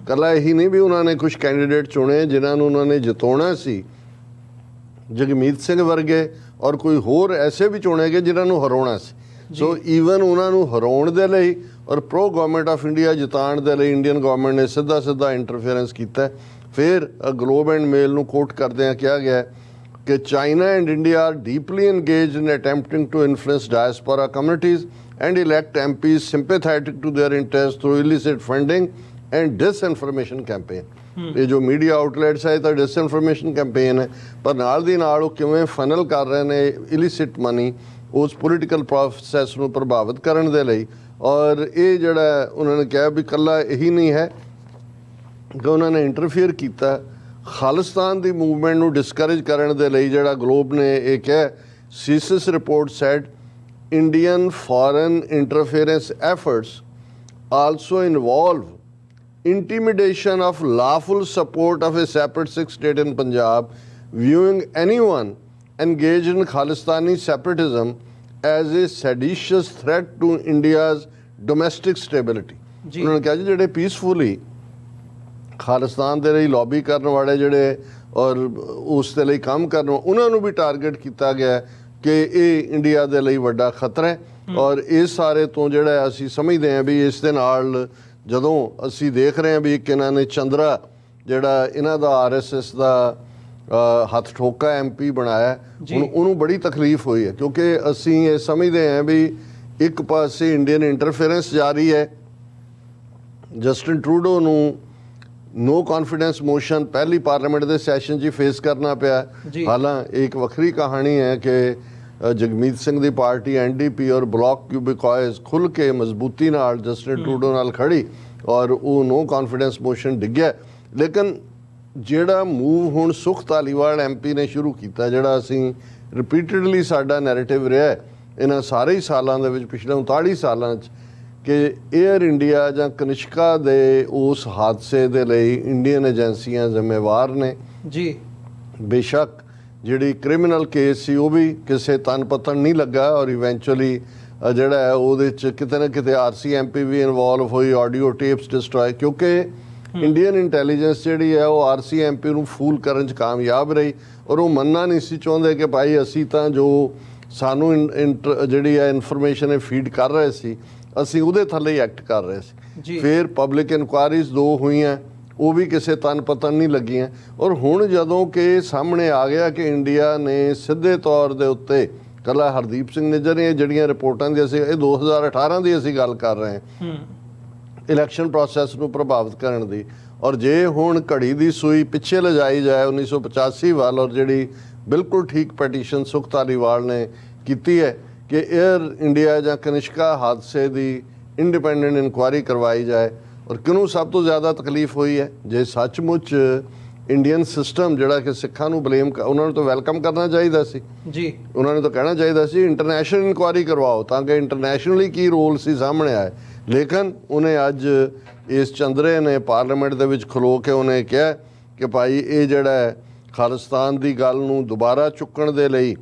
ਕੱਲਾ ਇਹੀ ਨਹੀਂ ਵੀ ਉਹਨਾਂ ਨੇ ਕੁਝ candidate ਚੁਣੇ ਜਿਨ੍ਹਾਂ ਨੂੰ ਉਹਨਾਂ ਨੇ ਜਿਤਾਉਣਾ ਸੀ, ਜਗਮੀਤ ਸਿੰਘ ਵਰਗੇ, ਔਰ ਕੋਈ ਹੋਰ ਐਸੇ ਵੀ ਚੁਣੇ ਗਏ ਜਿਨ੍ਹਾਂ ਨੂੰ ਹਰਾਉਣਾ ਸੀ। ਸੋ ਈਵਨ ਉਹਨਾਂ ਨੂੰ ਹਰਾਉਣ ਦੇ ਲਈ ਔਰ ਪ੍ਰੋ ਗਵਰਨਮੈਂਟ ਆਫ ਇੰਡੀਆ ਜਿਤਾਉਣ ਦੇ ਲਈ ਇੰਡੀਅਨ ਗਵਰਨਮੈਂਟ ਨੇ ਸਿੱਧਾ ਇੰਟਰਫੇਰੈਂਸ ਕੀਤਾ। ਫਿਰ ਗਲੋਬ ਐਂਡ ਮੇਲ ਨੂੰ ਕੋਟ ਕਰਦਿਆਂ ਕਿਹਾ ਗਿਆ ਕਿ China and India are deeply engaged in attempting to influence diaspora communities and elect MPs sympathetic to their interests through illicit funding and disinformation campaign। ਇਹ ਜੋ ਮੀਡੀਆ ਆਊਟਲੈਟਸ ਹੈ ਤਾਂ ਡਿਸਇਨਫੋਰਮੇਸ਼ਨ ਕੈਂਪੇਨ ਹੈ, ਪਰ ਨਾਲ ਦੀ ਨਾਲ ਉਹ ਕਿਵੇਂ ਫਨਲ ਕਰ ਰਹੇ ਨੇ ਇਲਿਸਿਟ ਮਨੀ ਉਸ ਪੋਲੀਟੀਕਲ ਪ੍ਰੋਸੈਸ ਨੂੰ ਪ੍ਰਭਾਵਿਤ ਕਰਨ ਦੇ ਲਈ। ਔਰ ਇਹ ਜਿਹੜਾ ਉਹਨਾਂ ਨੇ ਕਿਹਾ ਵੀ ਇਕੱਲਾ ਇਹੀ ਨਹੀਂ ਹੈ ਕਿ ਉਹਨਾਂ ਨੇ ਇੰਟਰਫੀਅਰ ਕੀਤਾ ਖਾਲਿਸਤਾਨ ਦੀ ਮੂਵਮੈਂਟ ਨੂੰ ਡਿਸਕਰੇਜ ਕਰਨ ਦੇ ਲਈ। ਜਿਹੜਾ ਗਲੋਬ ਨੇ ਇਹ ਕਿਹਾ, CSIS report said Indian foreign interference efforts also involve intimidation of lawful support of a separate Sikh state in Punjab, viewing anyone engaged in Khalistani separatism as a seditious threat to India's domestic stability। ਉਹਨਾਂ ਨੇ ਕਿਹਾ ਜੀ ਜਿਹੜੇ peacefully Khalistan ਦੇ ਲਈ lobby ਕਰਨ ਵਾਲੇ ਜਿਹੜੇ ਔਰ ਉਸ ਦੇ ਲਈ ਕੰਮ ਕਰਨ ਉਹਨਾਂ ਨੂੰ ਵੀ ਟਾਰਗੇਟ ਕੀਤਾ ਗਿਆ ਕਿ ਇਹ ਇੰਡੀਆ ਦੇ ਲਈ ਵੱਡਾ ਖਤਰਾ ਹੈ। ਔਰ ਇਸ ਸਾਰੇ ਤੋਂ ਜਿਹੜਾ ਅਸੀਂ ਸਮਝਦੇ ਹਾਂ ਵੀ ਇਸ ਦੇ ਨਾਲ ਜਦੋਂ ਅਸੀਂ ਦੇਖ ਰਹੇ ਹਾਂ ਵੀ ਇੱਕ ਇਹਨਾਂ ਨੇ ਚੰਦਰਾ ਜਿਹੜਾ ਇਹਨਾਂ ਦਾ RSS ਦਾ ਹੱਥ ਠੋਕਾ MP ਬਣਾਇਆ, ਉਹਨੂੰ ਬੜੀ ਤਕਲੀਫ ਹੋਈ ਹੈ ਕਿਉਂਕਿ ਅਸੀਂ ਇਹ ਸਮਝਦੇ ਹਾਂ ਵੀ ਇੱਕ ਪਾਸੇ ਇੰਡੀਅਨ ਇੰਟਰਫੇਰੈਂਸ ਜਾਰੀ ਹੈ। ਜਸਟਿਨ ਟਰੂਡੋ ਨੂੰ ਨੋ ਕੌਨਫੀਡੈਂਸ ਮੋਸ਼ਨ ਪਹਿਲੀ ਪਾਰਲੀਮੈਂਟ ਦੇ ਸੈਸ਼ਨ 'ਚ ਫੇਸ ਕਰਨਾ ਪਿਆ। ਹਾਲਾਂਕਿ ਇੱਕ ਵੱਖਰੀ ਕਹਾਣੀ ਹੈ ਕਿ ਜਗਮੀਤ ਸਿੰਘ ਦੀ ਪਾਰਟੀ NDP ਔਰ ਬਲਾਕ ਕਿਊਬਿਕॉयਜ਼ ਖੁੱਲ੍ਹ ਕੇ ਮਜ਼ਬੂਤੀ ਨਾਲ ਜਸਟਿਨ ਟਰੂਡੋ ਨਾਲ ਖੜੀ ਔਰ ਉਹ ਨੋ ਕੌਨਫੀਡੈਂਸ ਮੋਸ਼ਨ ਡਿੱਗਿਆ। ਲੇਕਿਨ ਜਿਹੜਾ ਮੂਵ ਹੁਣ ਸੁਖ ਧਾਲੀਵਾਲ MP ਨੇ ਸ਼ੁਰੂ ਕੀਤਾ, ਜਿਹੜਾ ਅਸੀਂ ਰਿਪੀਟਡਲੀ ਸਾਡਾ ਨੈਰੇਟਿਵ ਰਿਹਾ ਇਹਨਾਂ ਸਾਰੇ ਹੀ ਸਾਲਾਂ ਦੇ ਵਿੱਚ, ਪਿਛਲੇ 39 ਸਾਲਾਂ 'ਚ, ਕਿ ਏਅਰ ਇੰਡੀਆ ਜਾਂ ਕਨਿਸ਼ਕਾ ਦੇ ਉਸ ਹਾਦਸੇ ਦੇ ਲਈ ਇੰਡੀਅਨ ਏਜੰਸੀਆਂ ਜ਼ਿੰਮੇਵਾਰ ਨੇ ਜੀ। ਬੇਸ਼ੱਕ ਜਿਹੜੀ ਕ੍ਰਿਮੀਨਲ ਕੇਸ ਸੀ ਉਹ ਵੀ ਕਿਸੇ ਤਨ ਪਤਨ ਨਹੀਂ ਲੱਗਾ, ਔਰ ਇਵੈਂਚੁਅਲੀ ਜਿਹੜਾ ਹੈ ਉਹਦੇ 'ਚ ਕਿਤੇ ਨਾ ਕਿਤੇ RCMP ਵੀ ਇਨਵੋਲਵ ਹੋਈ, ਆਡੀਓ ਟੇਪਸ ਡਿਸਟਰੋਏ, ਕਿਉਂਕਿ ਇੰਡੀਅਨ ਇੰਟੈਲੀਜੈਂਸ ਜਿਹੜੀ ਹੈ ਉਹ RCMP ਨੂੰ ਫੂਲ ਕਰਨ 'ਚ ਕਾਮਯਾਬ ਰਹੀ, ਔਰ ਉਹ ਮੰਨਣਾ ਨਹੀਂ ਸੀ ਚਾਹੁੰਦੇ ਕਿ ਭਾਈ ਅਸੀਂ ਤਾਂ ਜੋ ਸਾਨੂੰ ਜਿਹੜੀ ਹੈ ਇਨਫੋਰਮੇਸ਼ਨ ਇਹ ਫੀਡ ਕਰ ਰਹੇ ਸੀ, ਅਸੀਂ ਉਹਦੇ ਥੱਲੇ ਹੀ ਐਕਟ ਕਰ ਰਹੇ ਸੀ। ਫਿਰ ਪਬਲਿਕ ਇਨਕੁਆਇਰੀਜ਼ 2 ਹੋਈਆਂ, ਉਹ ਵੀ ਕਿਸੇ ਤਨ ਪਤਨ ਨਹੀਂ ਲੱਗੀਆਂ, ਔਰ ਹੁਣ ਜਦੋਂ ਕਿ ਸਾਹਮਣੇ ਆ ਗਿਆ ਕਿ ਇੰਡੀਆ ਨੇ ਸਿੱਧੇ ਤੌਰ ਦੇ ਉੱਤੇ, ਕੱਲਾ ਹਰਦੀਪ ਸਿੰਘ ਨਿੱਜਰ ਨੇ ਜਿਹੜੀਆਂ ਰਿਪੋਰਟਾਂ ਦੀ ਅਸੀਂ ਇਹ 2018 ਦੀ ਅਸੀਂ ਗੱਲ ਕਰ ਰਹੇ ਹਾਂ, ਇਲੈਕਸ਼ਨ ਪ੍ਰੋਸੈਸ ਨੂੰ ਪ੍ਰਭਾਵਿਤ ਕਰਨ ਦੀ, ਔਰ ਜੇ ਹੁਣ ਘੜੀ ਦੀ ਸੂਈ ਪਿੱਛੇ ਲਿਜਾਈ ਜਾਏ 1985 ਵੱਲ, ਔਰ ਜਿਹੜੀ ਬਿਲਕੁਲ ਠੀਕ ਪੈਟੀਸ਼ਨ ਸੁਖ ਧਾਲੀਵਾਲ ਨੇ ਕੀਤੀ ਹੈ ਕਿ ਏਅਰ ਇੰਡੀਆ ਜਾਂ ਕਨਿਸ਼ਕਾ ਹਾਦਸੇ ਦੀ ਇੰਡੀਪੈਂਡੈਂਟ ਇਨਕੁਆਇਰੀ ਕਰਵਾਈ ਜਾਏ, ਔਰ ਕਿਹਨੂੰ ਸਭ ਤੋਂ ਜ਼ਿਆਦਾ ਤਕਲੀਫ ਹੋਈ ਹੈ? ਜੇ ਸੱਚਮੁੱਚ ਇੰਡੀਅਨ ਸਿਸਟਮ ਜਿਹੜਾ ਕਿ ਸਿੱਖਾਂ ਨੂੰ ਬਲੇਮ, ਉਹਨਾਂ ਨੂੰ ਤਾਂ ਵੈਲਕਮ ਕਰਨਾ ਚਾਹੀਦਾ ਸੀ ਜੀ, ਉਹਨਾਂ ਨੂੰ ਤਾਂ ਕਹਿਣਾ ਚਾਹੀਦਾ ਸੀ ਇੰਟਰਨੈਸ਼ਨਲ ਇਨਕੁਆਇਰੀ ਕਰਵਾਓ, ਤਾਂ ਕਿ ਇੰਟਰਨੈਸ਼ਨਲੀ ਕੀ ਰੋਲ ਸੀ ਸਾਹਮਣੇ ਆਏ। ਲੇਕਿਨ ਉਹਨੇ ਅੱਜ ਇਸ ਚੰਦਰੇ ਨੇ ਪਾਰਲੀਮੈਂਟ ਦੇ ਵਿੱਚ ਖਲੋ ਕੇ ਉਹਨੇ ਕਿਹਾ ਕਿ ਭਾਈ ਇਹ ਜਿਹੜਾ ਹੈ ਖਾਲਿਸਤਾਨ ਦੀ ਗੱਲ ਨੂੰ ਦੁਬਾਰਾ ਚੁੱਕਣ ਦੇ ਲਈ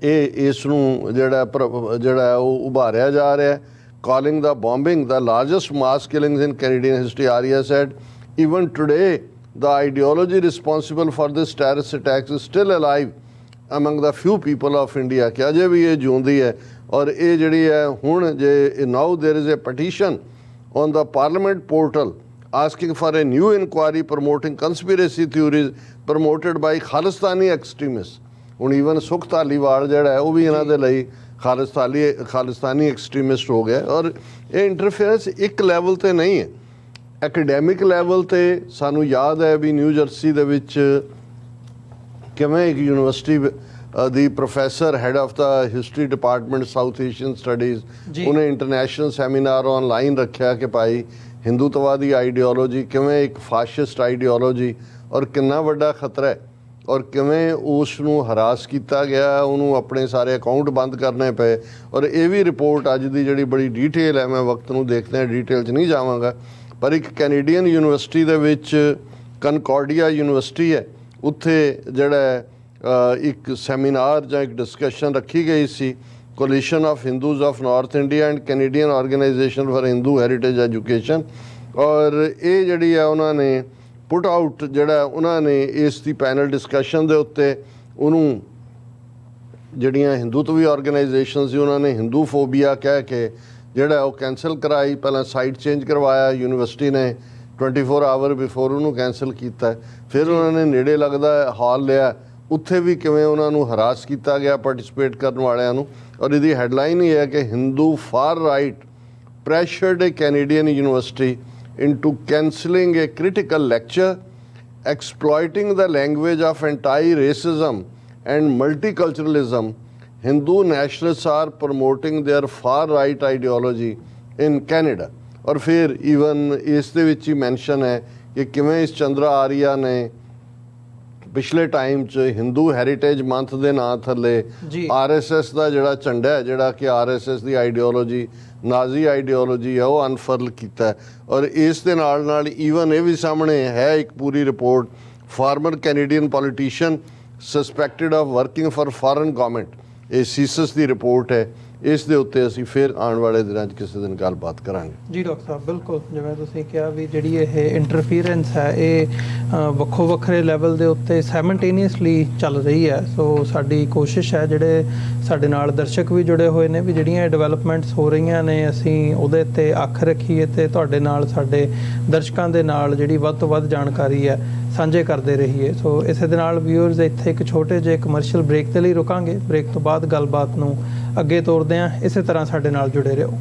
ਇਸ ਨੂੰ ਜਿਹੜਾ ਉਹ ਉਭਾਰਿਆ ਜਾ ਰਿਹਾ ਹੈ। Calling the bombing the largest mass killings in Canadian history, Arya said, even today, the ideology responsible for this terrorist attacks is still alive among the few people of India. कि अजे भी ये जिउंदी है, और ये जिहड़ी है हुण जे now there is a petition on the parliament portal asking for a new inquiry promoting conspiracy theories promoted by Khalistani extremists. ਹੁਣ ਈਵਨ ਸੁਖ ਧਾਲੀਵਾਲ ਜਿਹੜਾ ਹੈ ਉਹ ਵੀ ਇਹਨਾਂ ਦੇ ਲਈ ਖਾਲਿਸਤਾਨੀ ਐਕਸਟ੍ਰੀਮਿਸਟ ਹੋ ਗਿਆ, ਔਰ ਇਹ ਇੰਟਰਫੇਰੈਂਸ ਇੱਕ ਲੈਵਲ ਤੇ ਨਹੀਂ ਹੈ, ਐਕੈਡੈਮਿਕ ਲੈਵਲ ਤੇ ਸਾਨੂੰ ਯਾਦ ਹੈ ਵੀ ਨਿਊ ਜਰਸੀ ਦੇ ਵਿੱਚ ਕਿਵੇਂ ਇੱਕ university the professor head of the history department south Asian studies, ਉਹਨੇ ਇੰਟਰਨੈਸ਼ਨਲ ਸੈਮੀਨਾਰ ਆਨਲਾਈਨ ਰੱਖਿਆ ਕਿ ਭਾਈ ਹਿੰਦੂਤਵਾਦੀ ਆਈਡੀਓਲੋਜੀ ਕਿਵੇਂ ਇੱਕ ਫਾਸ਼ਿਸਟ ਆਈਡੀਓਲੋਜੀ ਔਰ ਕਿੰਨਾ ਵੱਡਾ ਖਤਰਾ ਹੈ, ਔਰ ਕਿਵੇਂ ਉਸ ਨੂੰ ਹਰਾਸ ਕੀਤਾ ਗਿਆ, ਉਹਨੂੰ ਆਪਣੇ ਸਾਰੇ ਅਕਾਊਂਟ ਬੰਦ ਕਰਨੇ ਪਏ। ਔਰ ਇਹ ਵੀ ਰਿਪੋਰਟ ਅੱਜ ਦੀ ਜਿਹੜੀ ਬੜੀ ਡੀਟੇਲ ਹੈ, ਮੈਂ ਵਕਤ ਨੂੰ ਦੇਖਦੇ ਹਾਂ ਡੀਟੇਲ 'ਚ ਨਹੀਂ ਜਾਵਾਂਗਾ, ਪਰ ਇੱਕ ਕੈਨੇਡੀਅਨ ਯੂਨੀਵਰਸਿਟੀ ਦੇ ਵਿੱਚ ਕਨਕੋਰਡੀਆ ਯੂਨੀਵਰਸਿਟੀ ਹੈ, ਉੱਥੇ ਜਿਹੜਾ ਇੱਕ ਸੈਮੀਨਾਰ ਜਾਂ ਇੱਕ ਡਿਸਕਸ਼ਨ ਰੱਖੀ ਗਈ ਸੀ, coalition of Hindus of north India and Canadian organization for Hindu heritage education, ਔਰ ਇਹ ਜਿਹੜੀ ਹੈ ਉਹਨਾਂ ਨੇ ਪੁੱਟ ਆਊਟ, ਜਿਹੜਾ ਉਹਨਾਂ ਨੇ ਇਸ ਦੀ ਪੈਨਲ ਡਿਸਕਸ਼ਨ ਦੇ ਉੱਤੇ ਉਹਨੂੰ ਜਿਹੜੀਆਂ ਹਿੰਦੂਤਵੀ ਆਰਗੇਨਾਈਜੇਸ਼ਨ ਸੀ ਉਹਨਾਂ ਨੇ ਹਿੰਦੂ ਫੋਬੀਆ ਕਹਿ ਕੇ ਜਿਹੜਾ ਉਹ ਕੈਂਸਲ ਕਰਾਈ। ਪਹਿਲਾਂ ਸਾਈਟ ਚੇਂਜ ਕਰਵਾਇਆ ਯੂਨੀਵਰਸਿਟੀ ਨੇ, 24 ਆਵਰ ਬਿਫੋਰ ਉਹਨੂੰ ਕੈਂਸਲ ਕੀਤਾ। ਫਿਰ ਉਹਨਾਂ ਨੇ ਨੇੜੇ ਲੱਗਦਾ ਹਾਲ ਲਿਆ, ਉੱਥੇ ਵੀ ਕਿਵੇਂ ਉਹਨਾਂ ਨੂੰ ਹਰਾਸ ਕੀਤਾ ਗਿਆ ਪਾਰਟਿਸਿਪੇਟ ਕਰਨ ਵਾਲਿਆਂ ਨੂੰ। ਔਰ ਇਹਦੀ ਹੈਡਲਾਈਨ ਹੀ ਹੈ ਕਿ Hindu far right pressured a Canadian university into cancelling a critical lecture, exploiting the language of anti-racism and multiculturalism. Hindu nationalists are promoting their far-right ideology in Canada. और फिर even इस दे विच ही mention है कि किवें इस चंद्रा आर्या ने पिछले टाइम च हिंदू हैरीटेज मंथ ਦੇ ਨਾਂ ਥੱਲੇ RSS ਦਾ ਜਿਹੜਾ ਝੰਡਾ ਹੈ, ਜਿਹੜਾ ਕਿ RSS ਦੀ ਆਈਡੀਓਲੋਜੀ ਨਾਜ਼ੀ ਆਈਡੀਓਲੋਜੀ ਹੈ, ਉਹ ਅਨਫਰਲ ਕੀਤਾ। ਔਰ ਇਸ ਦੇ ਨਾਲ ਨਾਲ ਈਵਨ ਇਹ ਵੀ ਸਾਹਮਣੇ ਹੈ ਇੱਕ ਪੂਰੀ report, former Canadian politician suspected of working for foreign government, ਇਹ ਸੀਸਸ ਦੀ ਰਿਪੋਰਟ ਹੈ। ਇਸ ਦੇ ਉੱਤੇ ਅਸੀਂ ਫਿਰ ਆਉਣ ਵਾਲੇ ਦਿਨਾਂ 'ਚ ਕਿਸੇ ਦਿਨ ਗੱਲਬਾਤ ਕਰਾਂਗੇ। ਜੀ ਡਾਕਟਰ ਸਾਹਿਬ, ਬਿਲਕੁਲ ਜਿਵੇਂ ਤੁਸੀਂ ਕਿਹਾ ਵੀ ਜਿਹੜੀ ਇਹ ਇੰਟਰਫੀਰੈਂਸ ਹੈ ਇਹ ਵੱਖੋ ਵੱਖਰੇ ਲੈਵਲ ਦੇ ਉੱਤੇ ਸਾਈਮਲਟੇਨੀਅਸਲੀ ਚੱਲ ਰਹੀ ਹੈ। ਸੋ ਸਾਡੀ ਕੋਸ਼ਿਸ਼ ਹੈ, ਜਿਹੜੇ ਸਾਡੇ ਨਾਲ ਦਰਸ਼ਕ ਵੀ ਜੁੜੇ ਹੋਏ ਨੇ, ਵੀ ਜਿਹੜੀਆਂ ਡਿਵੈਲਪਮੈਂਟਸ ਹੋ ਰਹੀਆਂ ਨੇ ਅਸੀਂ ਉਹਦੇ 'ਤੇ ਅੱਖ ਰੱਖੀਏ ਅਤੇ ਤੁਹਾਡੇ ਨਾਲ, ਸਾਡੇ ਦਰਸ਼ਕਾਂ ਦੇ ਨਾਲ ਜਿਹੜੀ ਵੱਧ ਤੋਂ ਵੱਧ ਜਾਣਕਾਰੀ ਹੈ ਸਾਂਝੇ ਕਰਦੇ ਰਹੀਏ। ਸੋ ਇਸੇ ਦੇ ਨਾਲ ਵਿਊਅਰਸ ਇੱਥੇ ਇੱਕ ਛੋਟੇ ਜਿਹੇ ਕਮਰਸ਼ੀਅਲ ਬ੍ਰੇਕ ਦੇ ਲਈ ਰੁਕਾਂਗੇ। ਬ੍ਰੇਕ ਤੋਂ ਬਾਅਦ ਗੱਲਬਾਤ ਨੂੰ ਅੱਗੇ ਤੋਰਦੇ ਹਾਂ। ਇਸੇ ਤਰ੍ਹਾਂ ਸਾਡੇ ਨਾਲ ਜੁੜੇ ਰਹੋ।